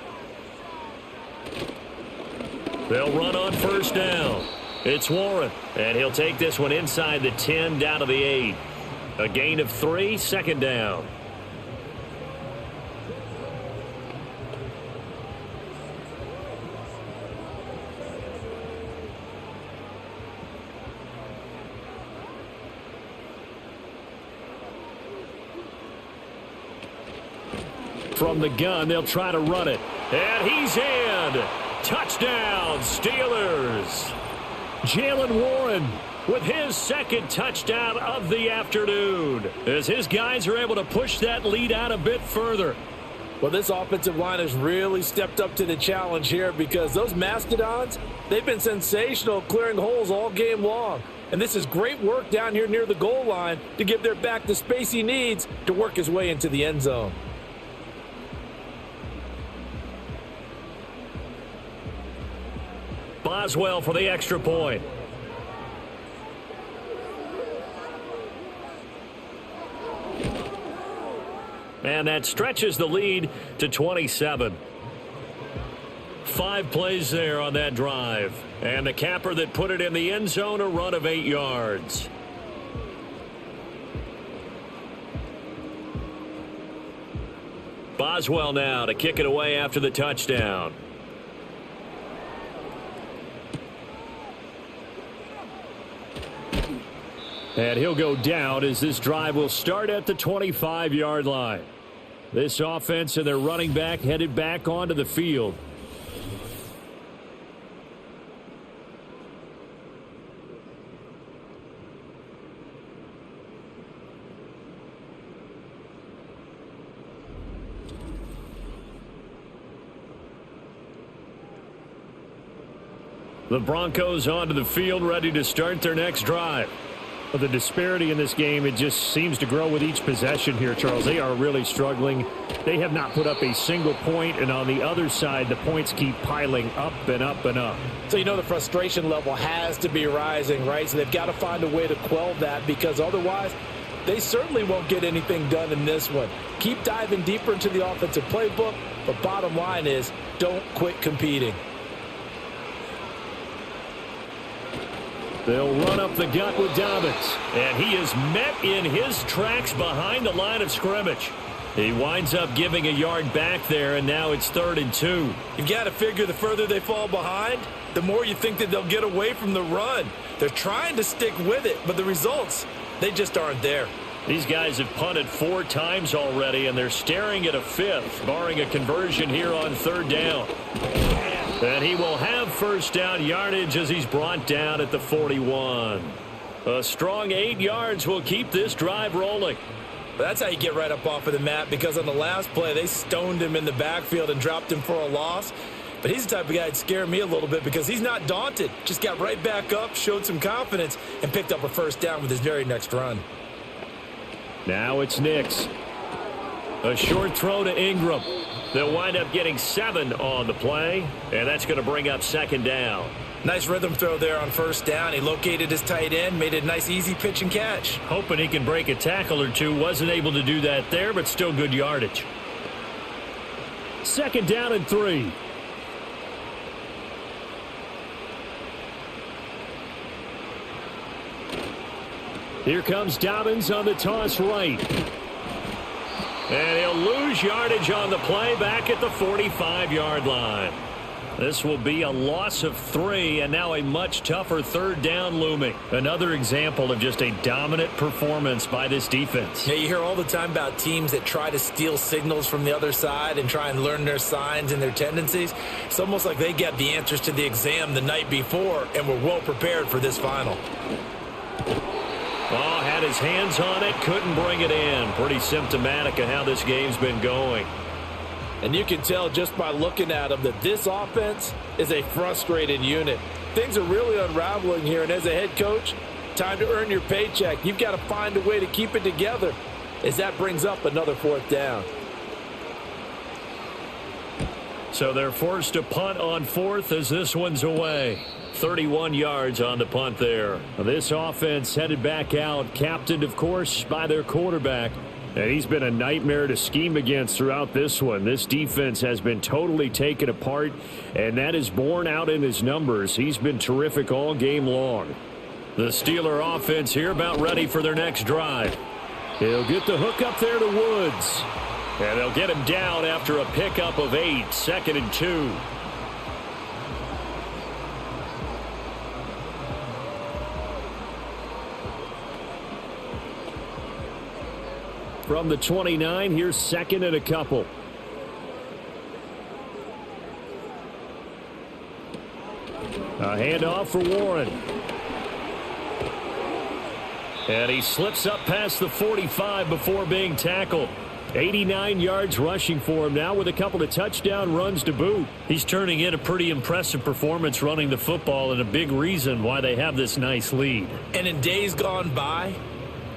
Speaker 4: They'll run on first down. It's Warren, and he'll take this one inside the 10 down to the 8. A gain of 3, 2nd down. from the gun. They'll try to run it. And he's in. Touchdown, Steelers. Jaylen Warren with his second touchdown of the afternoon, as his guys are able to push that lead out a bit further.
Speaker 3: Well, this offensive line has really stepped up to the challenge here, because those Mastodons, they've been sensational clearing holes all game long. And this is great work down here near the goal line to give their back the space he needs to work his way into the end zone.
Speaker 4: Boswell for the extra point. And that stretches the lead to 27. 5 plays there on that drive. And the capper that put it in the end zone, a run of 8 yards. Boswell now to kick it away after the touchdown. And he'll go down as this drive will start at the 25-yard line. This offense and their running back headed back onto the field. The Broncos onto the field, ready to start their next drive.
Speaker 2: The disparity in this game, it just seems to grow with each possession here, Charles. They are really struggling. They have not put up a single point, and on the other side, the points keep piling up and up and up.
Speaker 3: So you know the frustration level has to be rising, right? So they've got to find a way to quell that, because otherwise they certainly won't get anything done in this one. Keep diving deeper into the offensive playbook, but bottom line is don't quit competing.
Speaker 4: They'll run up the gut with Dobbins. And he is met in his tracks behind the line of scrimmage. He winds up giving a yard back there, and now it's 3rd and 2.
Speaker 3: You've got to figure the further they fall behind, the more you think that they'll get away from the run. They're trying to stick with it, but the results, they just aren't there.
Speaker 4: These guys have punted 4 times already, and they're staring at a 5th, barring a conversion here on 3rd down. And he will have first down yardage as he's brought down at the 41. A strong 8 yards will keep this drive rolling.
Speaker 3: That's how you get right up off of the mat, because on the last play, they stoned him in the backfield and dropped him for a loss. But he's the type of guy that scared me a little bit, because he's not daunted. Just got right back up, showed some confidence, and picked up a first down with his very next run.
Speaker 4: Now it's Nix. A short throw to Ingram. They'll wind up getting 7 on the play, and that's going to bring up 2nd down.
Speaker 3: Nice rhythm throw there on first down. He located his tight end, made a nice easy pitch and catch.
Speaker 4: Hoping he can break a tackle or two. Wasn't able to do that there, but still good yardage. 2nd down and 3. Here comes Dobbins on the toss right. And he'll lose yardage on the play back at the 45-yard line. This will be a loss of 3, and now a much tougher 3rd down looming. Another example of just a dominant performance by this defense.
Speaker 3: Yeah, you hear all the time about teams that try to steal signals from the other side and try and learn their signs and their tendencies. It's almost like they get the answers to the exam the night before and were well prepared for this final.
Speaker 4: Oh, had his hands on it, couldn't bring it in. Pretty symptomatic of how this game's been going.
Speaker 3: And you can tell just by looking at them that this offense is a frustrated unit. Things are really unraveling here, and as a head coach, time to earn your paycheck. You've got to find a way to keep it together, as that brings up another 4th down.
Speaker 4: So they're forced to punt on 4th as this one's away. 31 yards on the punt there. This offense headed back out, captained, of course, by their quarterback. And he's been a nightmare to scheme against throughout this one. This defense has been totally taken apart, and that is borne out in his numbers. He's been terrific all game long. The Steeler offense here about ready for their next drive. He'll get the hook up there to Woods. And they'll get him down after a pickup of 8, 2nd and 2. From the 29, here's 2nd and a couple. A handoff for Warren. And he slips up past the 45 before being tackled. 89 yards rushing for him now with a couple of touchdown runs to boot. He's turning in a pretty impressive performance running the football, and a big reason why they have this nice lead.
Speaker 3: And in days gone by,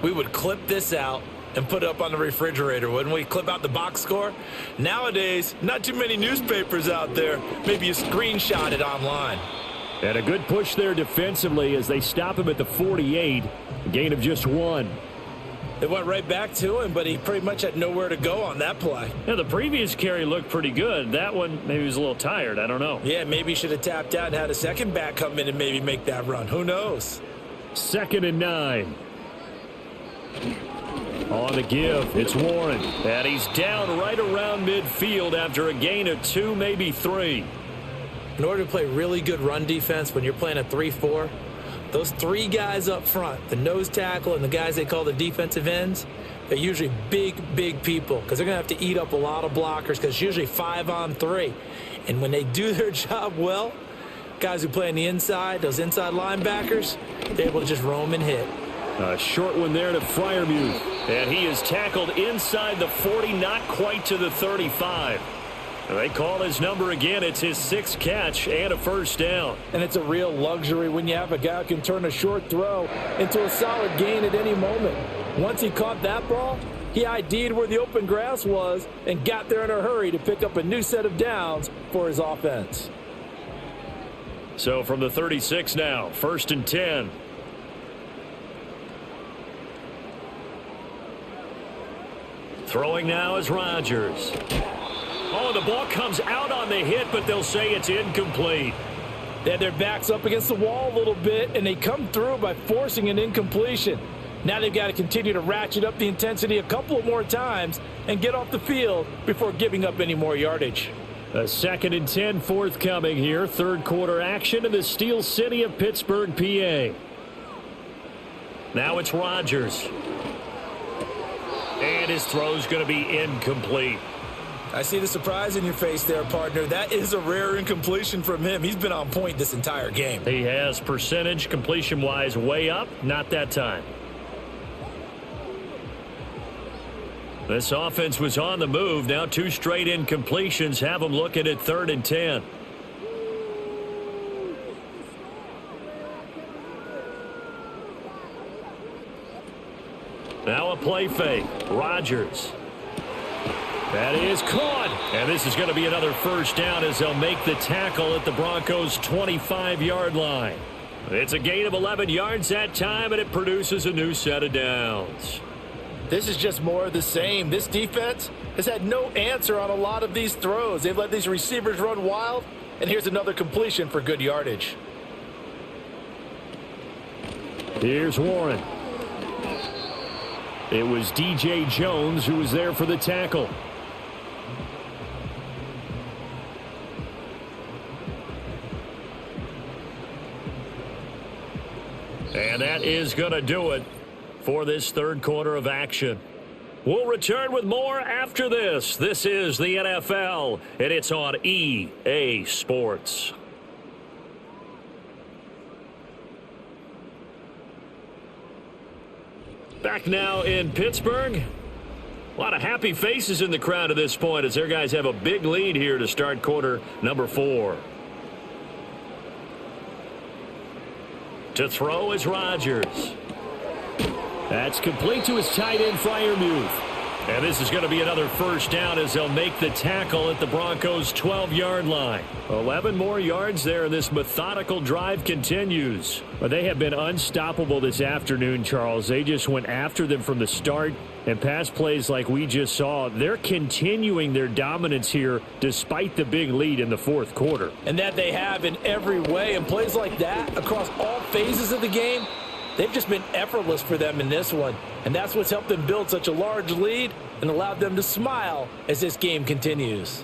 Speaker 3: we would clip this out and put it up on the refrigerator, wouldn't we? Clip out the box score. Nowadays, not too many newspapers out there. Maybe you screenshot it online.
Speaker 4: And a good push there defensively as they stop him at the 48. A gain of just 1.
Speaker 3: It went right back to him, but he pretty much had nowhere to go on that play.
Speaker 4: Yeah, the previous carry looked pretty good. That one, maybe he was a little tired. I don't know.
Speaker 3: Yeah, maybe he should have tapped out and had a second back come in and maybe make that run. Who knows?
Speaker 4: 2nd and 9. On the give, it's Warren. And he's down right around midfield after a gain of 2, maybe 3.
Speaker 3: In order to play really good run defense when you're playing a 3-4, those 3 guys up front, the nose tackle and the guys they call the defensive ends, they're usually big people because they're going to have to eat up a lot of blockers because it's usually 5-on-3. And when they do their job well, guys who play on the inside, those inside linebackers, they're able to just roam and hit.
Speaker 4: A short one there to Freiermuth. And he is tackled inside the 40, not quite to the 35. They call his number again. It's his 6th catch and a first down.
Speaker 3: And it's a real luxury when you have a guy who can turn a short throw into a solid gain at any moment. Once he caught that ball, he ID'd where the open grass was and got there in a hurry to pick up a new set of downs for his offense.
Speaker 4: So from the 36 now, 1st and 10. Throwing now is Rodgers. Oh, the ball comes out on the hit, but they'll say it's incomplete.
Speaker 3: They had their backs up against the wall a little bit, and they come through by forcing an incompletion. Now they've got to continue to ratchet up the intensity a couple of more times and get off the field before giving up any more yardage.
Speaker 4: A 2nd and 10 forthcoming here. 3rd quarter action in the Steel City of Pittsburgh, PA. Now it's Rodgers. And his throw's going to be incomplete.
Speaker 3: I see the surprise in your face there, partner. That is a rare incompletion from him. He's been on point this entire game.
Speaker 4: He has percentage completion-wise way up. Not that time. This offense was on the move. Now 2 straight incompletions have them looking at 3rd and 10. Now a play fake. Rodgers. That is caught. And this is going to be another first down as they'll make the tackle at the Broncos' 25-yard line. It's a gain of 11 yards that time, and it produces a new set of downs.
Speaker 3: This is just more of the same. This defense has had no answer on a lot of these throws. They've let these receivers run wild, and here's another completion for good yardage.
Speaker 4: Here's Warren. It was DJ Jones who was there for the tackle. And that is going to do it for this 3rd quarter of action. We'll return with more after this. This is the NFL, and it's on EA Sports. Back now in Pittsburgh. A lot of happy faces in the crowd at this point as their guys have a big lead here to start quarter number 4. To throw is Rodgers. That's complete to his tight end, Freiermuth. And this is going to be another first down as they'll make the tackle at the Broncos' 12-yard line. 11 more yards there, and this methodical drive continues. But they have been unstoppable this afternoon, Charles. They just went after them from the start, and pass plays like we just saw, they're continuing their dominance here despite the big lead in the 4th quarter.
Speaker 3: And that they have in every way, and plays like that across all phases of the game, they've just been effortless for them in this one. And that's what's helped them build such a large lead and allowed them to smile as this game continues.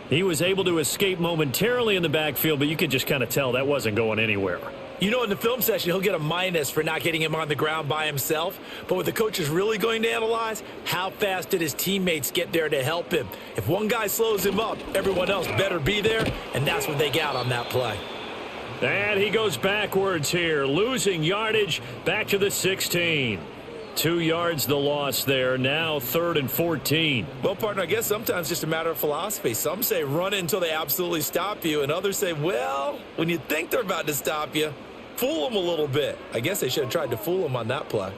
Speaker 4: He was able to escape momentarily in the backfield, but you could just kind of tell that wasn't going anywhere.
Speaker 3: You know, in the film session, he'll get a minus for not getting him on the ground by himself. But what the coach is really going to analyze, how fast did his teammates get there to help him? If one guy slows him up, everyone else better be there, and that's what they got on that play.
Speaker 4: And he goes backwards here, losing yardage back to the 16. 2 yards the loss there. Now 3rd and 14.
Speaker 3: Well, partner, I guess sometimes just a matter of philosophy. Some say run it until they absolutely stop you, and others say, well, when you think they're about to stop you, fool them a little bit. I guess they should have tried to fool them on that play.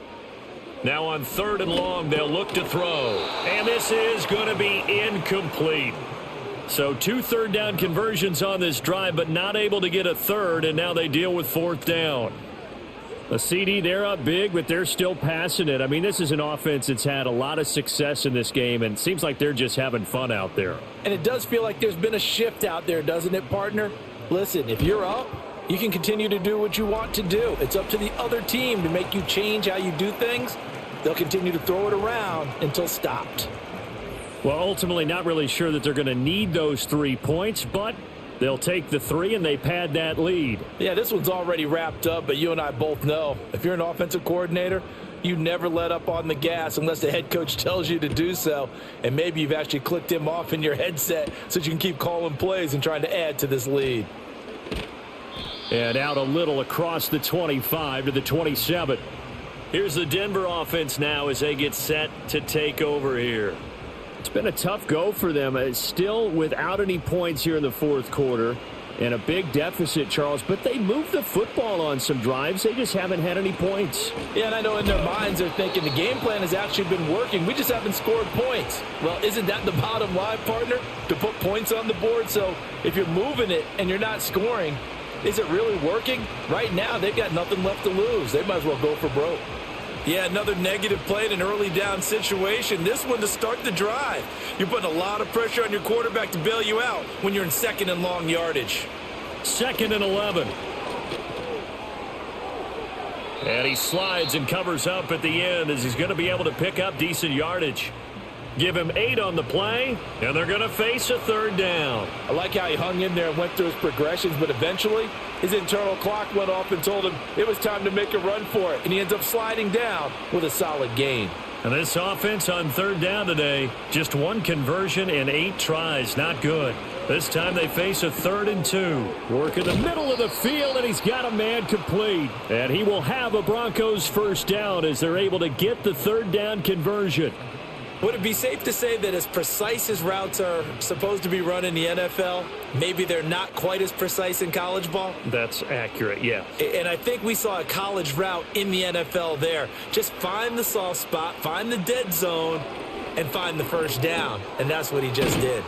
Speaker 4: Now on 3rd and long, they'll look to throw. And this is going to be incomplete. So 2 third-down conversions on this drive, but not able to get a third, and now they deal with 4th down. A CD, they're up big, but they're still passing it. I mean, this is an offense that's had a lot of success in this game, and it seems like they're just having fun out there.
Speaker 3: And it does feel like there's been a shift out there, doesn't it, partner? Listen, if you're up, you can continue to do what you want to do. It's up to the other team to make you change how you do things. They'll continue to throw it around until stopped.
Speaker 4: Well, ultimately, not really sure that they're going to need those 3 points, but they'll take the 3 and they pad that lead.
Speaker 3: Yeah, this one's already wrapped up, but you and I both know if you're an offensive coordinator, you never let up on the gas unless the head coach tells you to do so. And maybe you've actually clicked him off in your headset so you can keep calling plays and trying to add to this lead.
Speaker 4: And out a little across the 25 to the 27. Here's the Denver offense now as they get set to take over here. It's been a tough go for them. It's still without any points here in the 4th quarter and a big deficit, Charles, but they moved the football on some drives. They just haven't had any points.
Speaker 3: Yeah, and I know in their minds they're thinking the game plan has actually been working. We just haven't scored points. Well, isn't that the bottom line, partner? To put points on the board. So if you're moving it and you're not scoring, is it really working? Right now, they've got nothing left to lose. They might as well go for broke. Yeah, another negative play in an early down situation. This one to start the drive. You're putting a lot of pressure on your quarterback to bail you out when you're in 2nd and long yardage.
Speaker 4: 2nd and 11. And he slides and covers up at the end as he's going to be able to pick up decent yardage. Give him 8 on the play, and they're going to face a 3rd down.
Speaker 3: I like how he hung in there and went through his progressions, but eventually his internal clock went off and told him it was time to make a run for it, and he ends up sliding down with a solid gain.
Speaker 4: And this offense on 3rd down today, just 1 conversion and 8 tries. Not good. This time they face a 3rd and 2. Work in the middle of the field, and he's got a man complete. And he will have a Broncos 1st down as they're able to get the 3rd down conversion.
Speaker 3: Would it be safe to say that as precise as routes are supposed to be run in the NFL, maybe they're not quite as precise in college ball?
Speaker 4: That's accurate, yeah.
Speaker 3: And I think we saw a college route in the NFL there. Just find the soft spot, find the dead zone, and find the 1st down. And that's what he just did.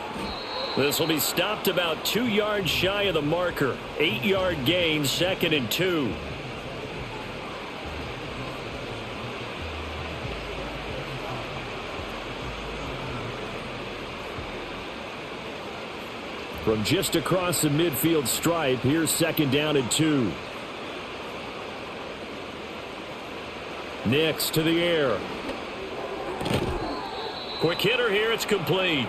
Speaker 4: This will be stopped about 2 yards shy of the marker. 8-yard gain, 2nd and 2. From just across the midfield stripe, here's 2nd down and 2. Nix to the air. Quick hitter here, it's complete.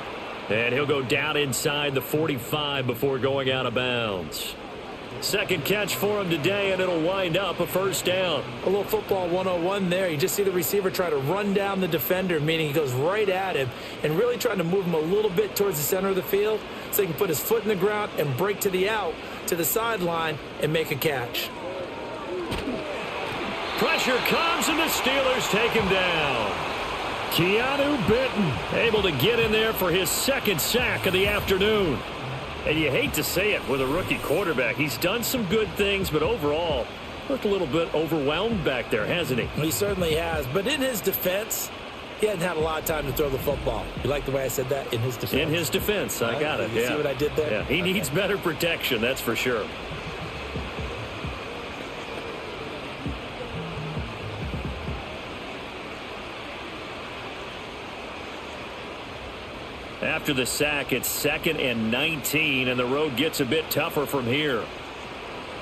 Speaker 4: And he'll go down inside the 45 before going out of bounds. 2nd catch for him today, and it'll wind up a 1st down.
Speaker 3: A little football 101 there. You just see the receiver try to run down the defender, meaning he goes right at him and really trying to move him a little bit towards the center of the field so he can put his foot in the ground and break to the out, to the sideline, and make a catch.
Speaker 4: Pressure comes, and the Steelers take him down. Keanu Benton able to get in there for his 2nd sack of the afternoon. And you hate to say it with a rookie quarterback. He's done some good things, but overall, looked a little bit overwhelmed back there, hasn't he?
Speaker 3: He certainly has. But in his defense, he hadn't had a lot of time to throw the football. You like the way I said that? In his defense?
Speaker 4: In his defense. I got it.
Speaker 3: You see what I did there?
Speaker 4: Yeah, he needs better protection, that's for sure. After the sack, it's 2nd and 19, and the road gets a bit tougher from here.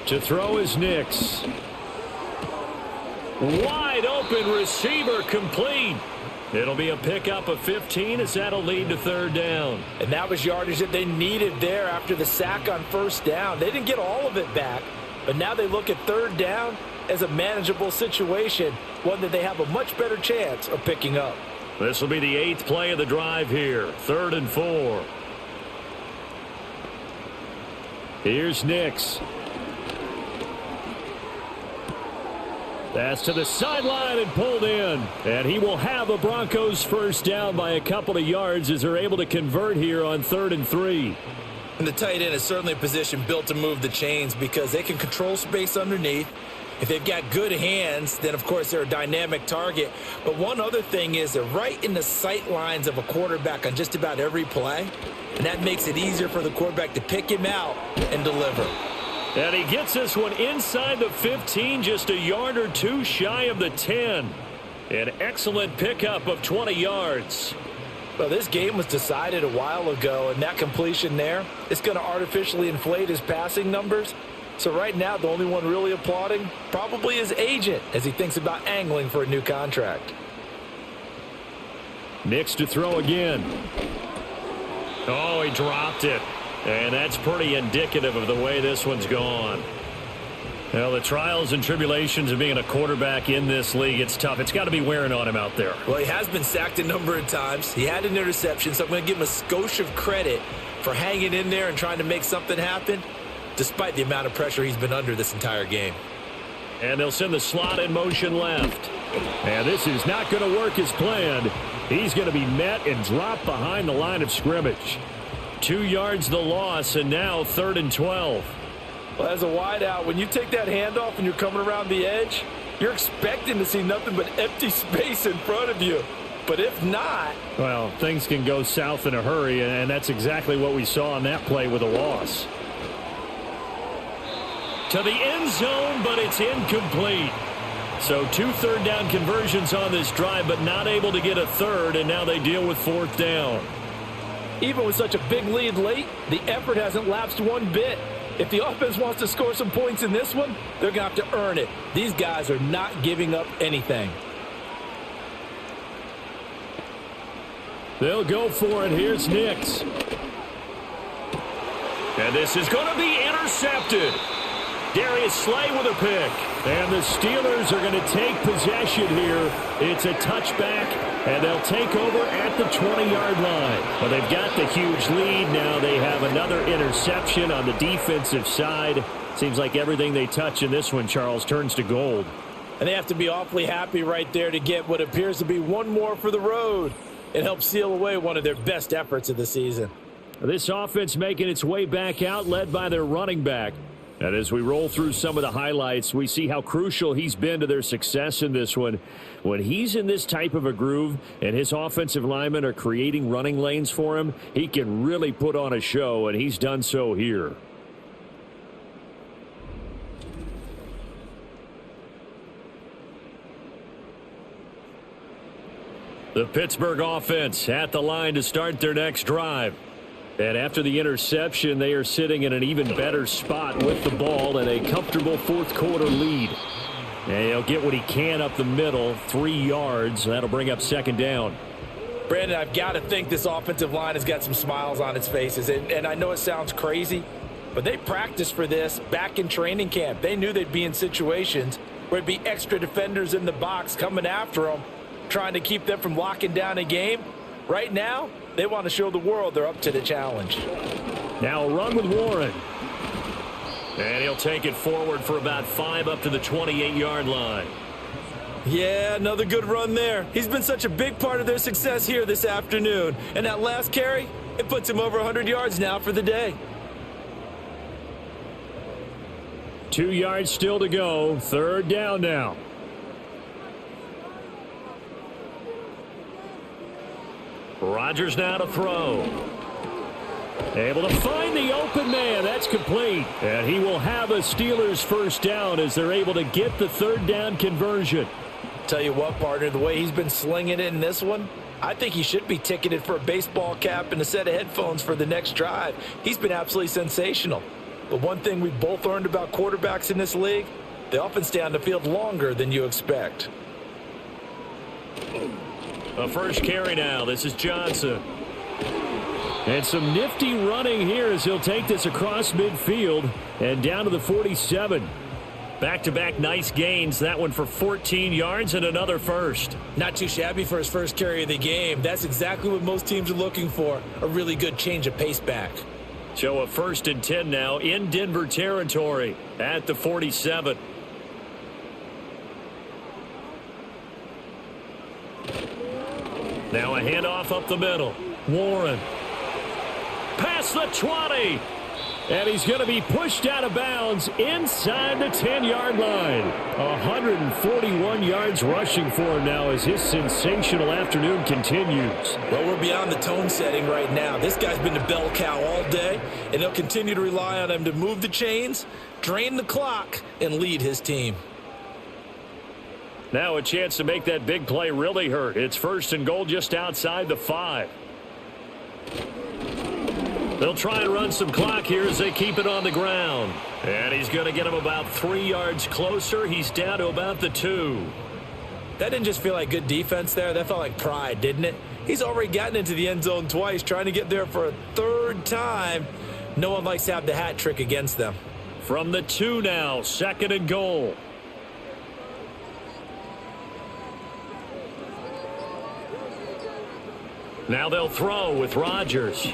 Speaker 4: To throw is Nix. Wide open receiver complete. It'll be a pickup of 15 as that'll lead to 3rd down.
Speaker 3: And that was yardage that they needed there after the sack on 1st down. They didn't get all of it back, but now they look at 3rd down as a manageable situation, one that they have a much better chance of picking up.
Speaker 4: This will be the 8th play of the drive here. 3rd and 4. Here's Nix. That's to the sideline and pulled in. And he will have a Broncos first down by a couple of yards as they're able to convert here on 3rd and 3.
Speaker 3: And the tight end is certainly a position built to move the chains because they can control space underneath. If they've got good hands, then, of course, they're a dynamic target. But one other thing is they're right in the sight lines of a quarterback on just about every play. And that makes it easier for the quarterback to pick him out and deliver.
Speaker 4: And he gets this one inside the 15, just a yard or two shy of the 10. An excellent pickup of 20 yards.
Speaker 3: Well, this game was decided a while ago, and that completion there is going to artificially inflate his passing numbers. So right now, the only one really applauding probably his agent as he thinks about angling for a new contract.
Speaker 4: Nix to throw again. Oh, he dropped it. And that's pretty indicative of the way this one's gone. Well, the trials and tribulations of being a quarterback in this league, it's tough. It's got to be wearing on him out there.
Speaker 3: Well, he has been sacked a number of times. He had an interception, so I'm going to give him a skosh of credit for hanging in there and trying to make something happen, despite the amount of pressure he's been under this entire game.
Speaker 4: And they'll send the slot in motion left. And this is not going to work as planned. He's going to be met and dropped behind the line of scrimmage. 2 yards the loss, and now 3rd and 12.
Speaker 3: Well, as a wideout, when you take that handoff and you're coming around the edge, you're expecting to see nothing but empty space in front of you. But if not...
Speaker 4: well, things can go south in a hurry, and that's exactly what we saw on that play with a loss. To the end zone, but it's incomplete. So 2 third down conversions on this drive, but not able to get a third, and now they deal with 4th down.
Speaker 3: Even with such a big lead late, the effort hasn't lapsed one bit. If the offense wants to score some points in this one, they're going to have to earn it. These guys are not giving up anything.
Speaker 4: They'll go for it. Here's Nix. And this is going to be intercepted. Darius Slay with a pick. And the Steelers are going to take possession here. It's a touchback, and they'll take over at the 20-yard line. Well, they've got the huge lead. Now they have another interception on the defensive side. Seems like everything they touch in this one, Charles, turns to gold.
Speaker 3: And they have to be awfully happy right there to get what appears to be one more for the road. It helps seal away one of their best efforts of the season.
Speaker 4: This offense making its way back out, led by their running back. And as we roll through some of the highlights, we see how crucial he's been to their success in this one. When he's in this type of a groove and his offensive linemen are creating running lanes for him, he can really put on a show, and he's done so here. The Pittsburgh offense at the line to start their next drive. And after the interception, they are sitting in an even better spot with the ball and a comfortable 4th quarter lead. And he'll get what he can up the middle, 3 yards. That'll bring up 2nd down.
Speaker 3: Brandon, I've got to think this offensive line has got some smiles on its faces. And I know it sounds crazy, but they practiced for this back in training camp. They knew they'd be in situations where there'd be extra defenders in the box coming after them, trying to keep them from locking down a game. Right now, they want to show the world they're up to the challenge.
Speaker 4: Now a run with Warren. And he'll take it forward for about 5 up to the 28-yard line.
Speaker 3: Yeah, another good run there. He's been such a big part of their success here this afternoon. And that last carry, it puts him over 100 yards now for the day.
Speaker 4: 2 yards still to go. 3rd down now. Rodgers now to throw. Able to find the open man. That's complete. And he will have a Steelers first down as they're able to get the 3rd down conversion.
Speaker 3: Tell you what, partner, the way he's been slinging it in this one, I think he should be ticketed for a baseball cap and a set of headphones for the next drive. He's been absolutely sensational. But one thing we've both learned about quarterbacks in this league, they often stay on the field longer than you expect.
Speaker 4: A first carry now. This is Johnson. And some nifty running here as he'll take this across midfield and down to the 47. Back-to-back nice gains. That one for 14 yards and another first.
Speaker 3: Not too shabby for his first carry of the game. That's exactly what most teams are looking for. A really good change of pace back.
Speaker 4: So a 1st and 10 now in Denver territory at the 47. Now a handoff up the middle. Warren. Past the 20. And he's going to be pushed out of bounds inside the 10-yard line. 141 yards rushing for him now as his sensational afternoon continues.
Speaker 3: Well, we're beyond the tone setting right now. This guy's been the bell cow all day, and they'll continue to rely on him to move the chains, drain the clock, and lead his team.
Speaker 4: Now a chance to make that big play really hurt. It's 1st and goal just outside the 5. They'll try and run some clock here as they keep it on the ground. And he's going to get him about 3 yards closer. He's down to about the 2.
Speaker 3: That didn't just feel like good defense there. That felt like pride, didn't it? He's already gotten into the end zone twice, trying to get there for a 3rd time. No one likes to have the hat trick against them.
Speaker 4: From the 2 now, 2nd and goal. Now they'll throw with Rodgers.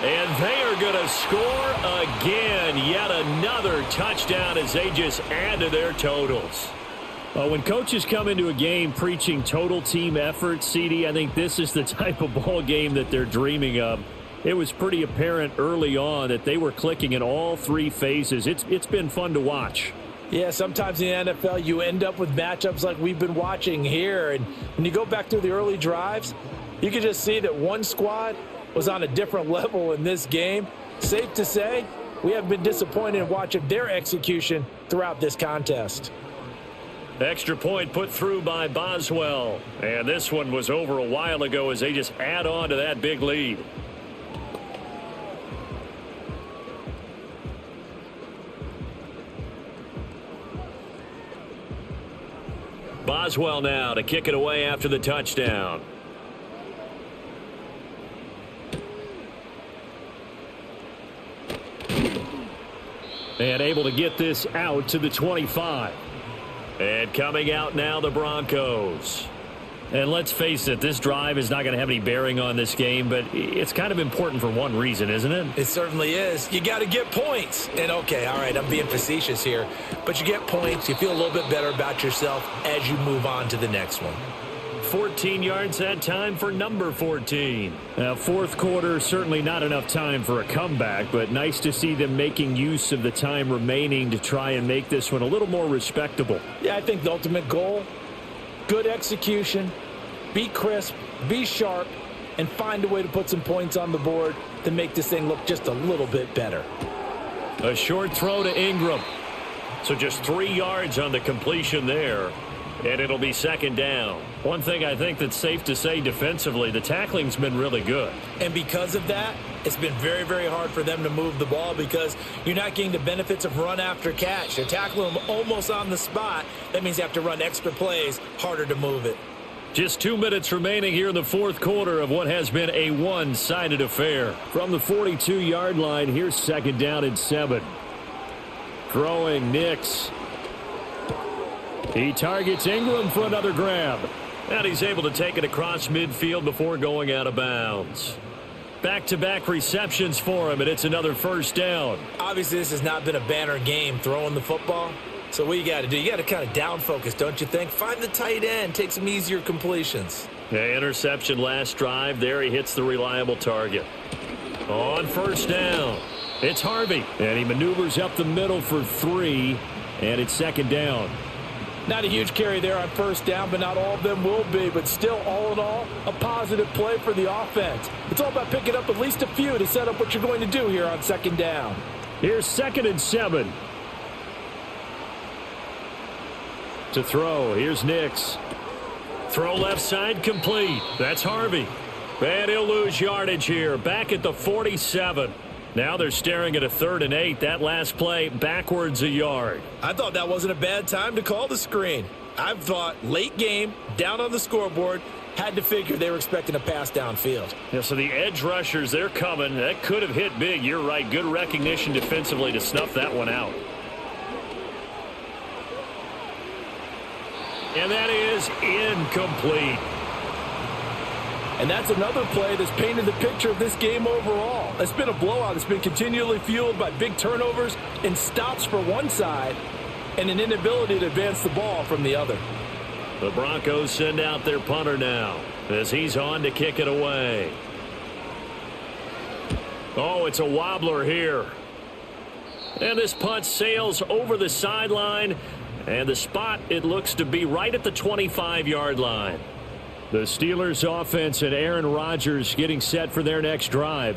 Speaker 4: And they are going to score again. Yet another touchdown as they just add to their totals. When coaches come into a game preaching total team effort, CD, I think this is the type of ball game that they're dreaming of. It was pretty apparent early on that they were clicking in all 3 phases. It's been fun to watch.
Speaker 3: Yeah, sometimes in the NFL you end up with matchups like we've been watching here. And when you go back through the early drives, you can just see that one squad was on a different level in this game. Safe to say, we have been disappointed in watching their execution throughout this contest.
Speaker 4: Extra point put through by Boswell. And this one was over a while ago as they just add on to that big lead. Boswell now to kick it away after the touchdown. And able to get this out to the 25. And coming out now, the Broncos. And let's face it, this drive is not going to have any bearing on this game, but it's kind of important for one reason, isn't it?
Speaker 3: It certainly is. You got to get points. And okay, all right, I'm being facetious here, but you get points, you feel a little bit better about yourself as you move on to the next one.
Speaker 4: 14 yards that time for number 14. Now, 4th quarter, certainly not enough time for a comeback, but nice to see them making use of the time remaining to try and make this one a little more respectable.
Speaker 3: Yeah, I think the ultimate goal, good execution, be crisp, be sharp, and find a way to put some points on the board to make this thing look just a little bit better.
Speaker 4: A short throw to Ingram. So just 3 yards on the completion there. And it'll be 2nd down. One thing I think that's safe to say defensively, the tackling's been really good.
Speaker 3: And because of that, it's been very, very hard for them to move the ball because you're not getting the benefits of run after catch. They're tackling them almost on the spot. That means you have to run extra plays, harder to move it.
Speaker 4: Just 2 minutes remaining here in the 4th quarter of what has been a one-sided affair. From the 42-yard line, here's 2nd down and 7. Throwing Nix. He targets Ingram for another grab. And he's able to take it across midfield before going out of bounds. Back-to-back receptions for him, and it's another 1st down.
Speaker 3: Obviously, this has not been a banner game throwing the football. So what you got to do, you got to kind of down focus, don't you think? Find the tight end, take some easier completions.
Speaker 4: Yeah, interception last drive. There he hits the reliable target. On 1st down, it's Harvey. And he maneuvers up the middle for 3, and it's 2nd down.
Speaker 3: Not a huge carry there on 1st down, but not all of them will be. But still, all in all, a positive play for the offense. It's all about picking up at least a few to set up what you're going to do here on 2nd down.
Speaker 4: Here's 2nd and 7. To throw, here's Nix. Throw left side complete. That's Harvey. And he'll lose yardage here. Back at the 47. Now they're staring at a 3rd and 8. That last play backwards a yard.
Speaker 3: I thought that wasn't a bad time to call the screen. I thought late game, down on the scoreboard, had to figure they were expecting a pass downfield.
Speaker 4: Yeah, so the edge rushers, they're coming. That could have hit big. You're right. Good recognition defensively to snuff that one out. And that is incomplete.
Speaker 3: And that's another play that's painted the picture of this game overall. It's been a blowout. It's been continually fueled by big turnovers and stops for one side and an inability to advance the ball from the other.
Speaker 2: The Broncos send out their punter now as he's on to kick it away. Oh, it's a wobbler here. And this punt sails over the sideline. And the spot, it looks to be right at the 25-yard line. The Steelers offense and Aaron Rodgers getting set for their next drive.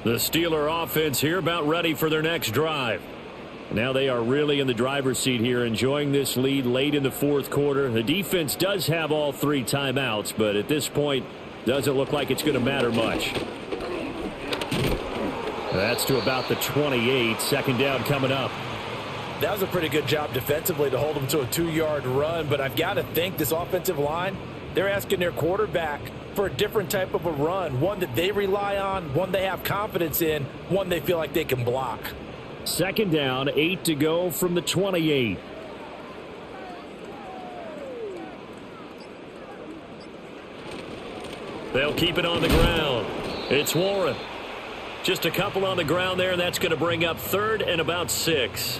Speaker 2: The Steeler offense here about ready for their next drive. Now they are really in the driver's seat here, enjoying this lead late in the fourth quarter. The defense does have all 3 timeouts, but at this point, doesn't look like it's going to matter much. That's to about the 28. Second down coming up.
Speaker 3: That was a pretty good job defensively to hold them to a 2-yard run, but I've got to think this offensive line, they're asking their quarterback for a different type of a run, one that they rely on, one they have confidence in, one they feel like they can block.
Speaker 2: Second down, 8 to go from the 28. They'll keep it on the ground. It's Warren. Just a couple on the ground there, and that's going to bring up 3rd and about 6.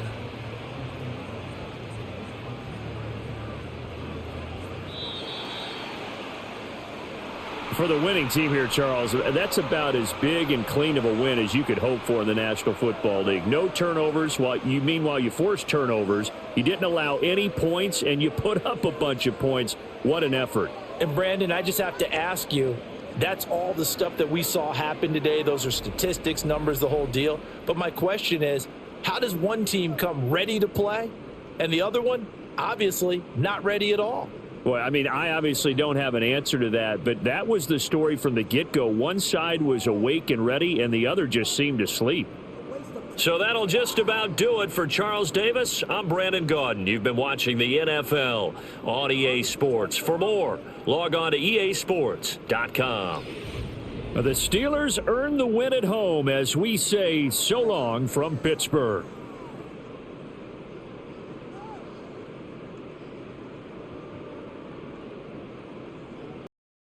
Speaker 2: For the winning team here, Charles, that's about as big and clean of a win as you could hope for in the National Football League. No turnovers. Meanwhile, you forced turnovers. You didn't allow any points, and you put up a bunch of points. What an effort.
Speaker 3: And, Brandon, I just have to ask you, that's all the stuff that we saw happen today. Those are statistics, numbers, the whole deal. But my question is, how does one team come ready to play, and the other one, obviously, not ready at all?
Speaker 2: Boy, I mean, I obviously don't have an answer to that, but that was the story from the get-go. One side was awake and ready, and the other just seemed to sleep. So that'll just about do it for Charles Davis. I'm Brandon Gaudin. You've been watching the NFL on EA Sports. For more, log on to easports.com. The Steelers earn the win at home as we say so long from Pittsburgh.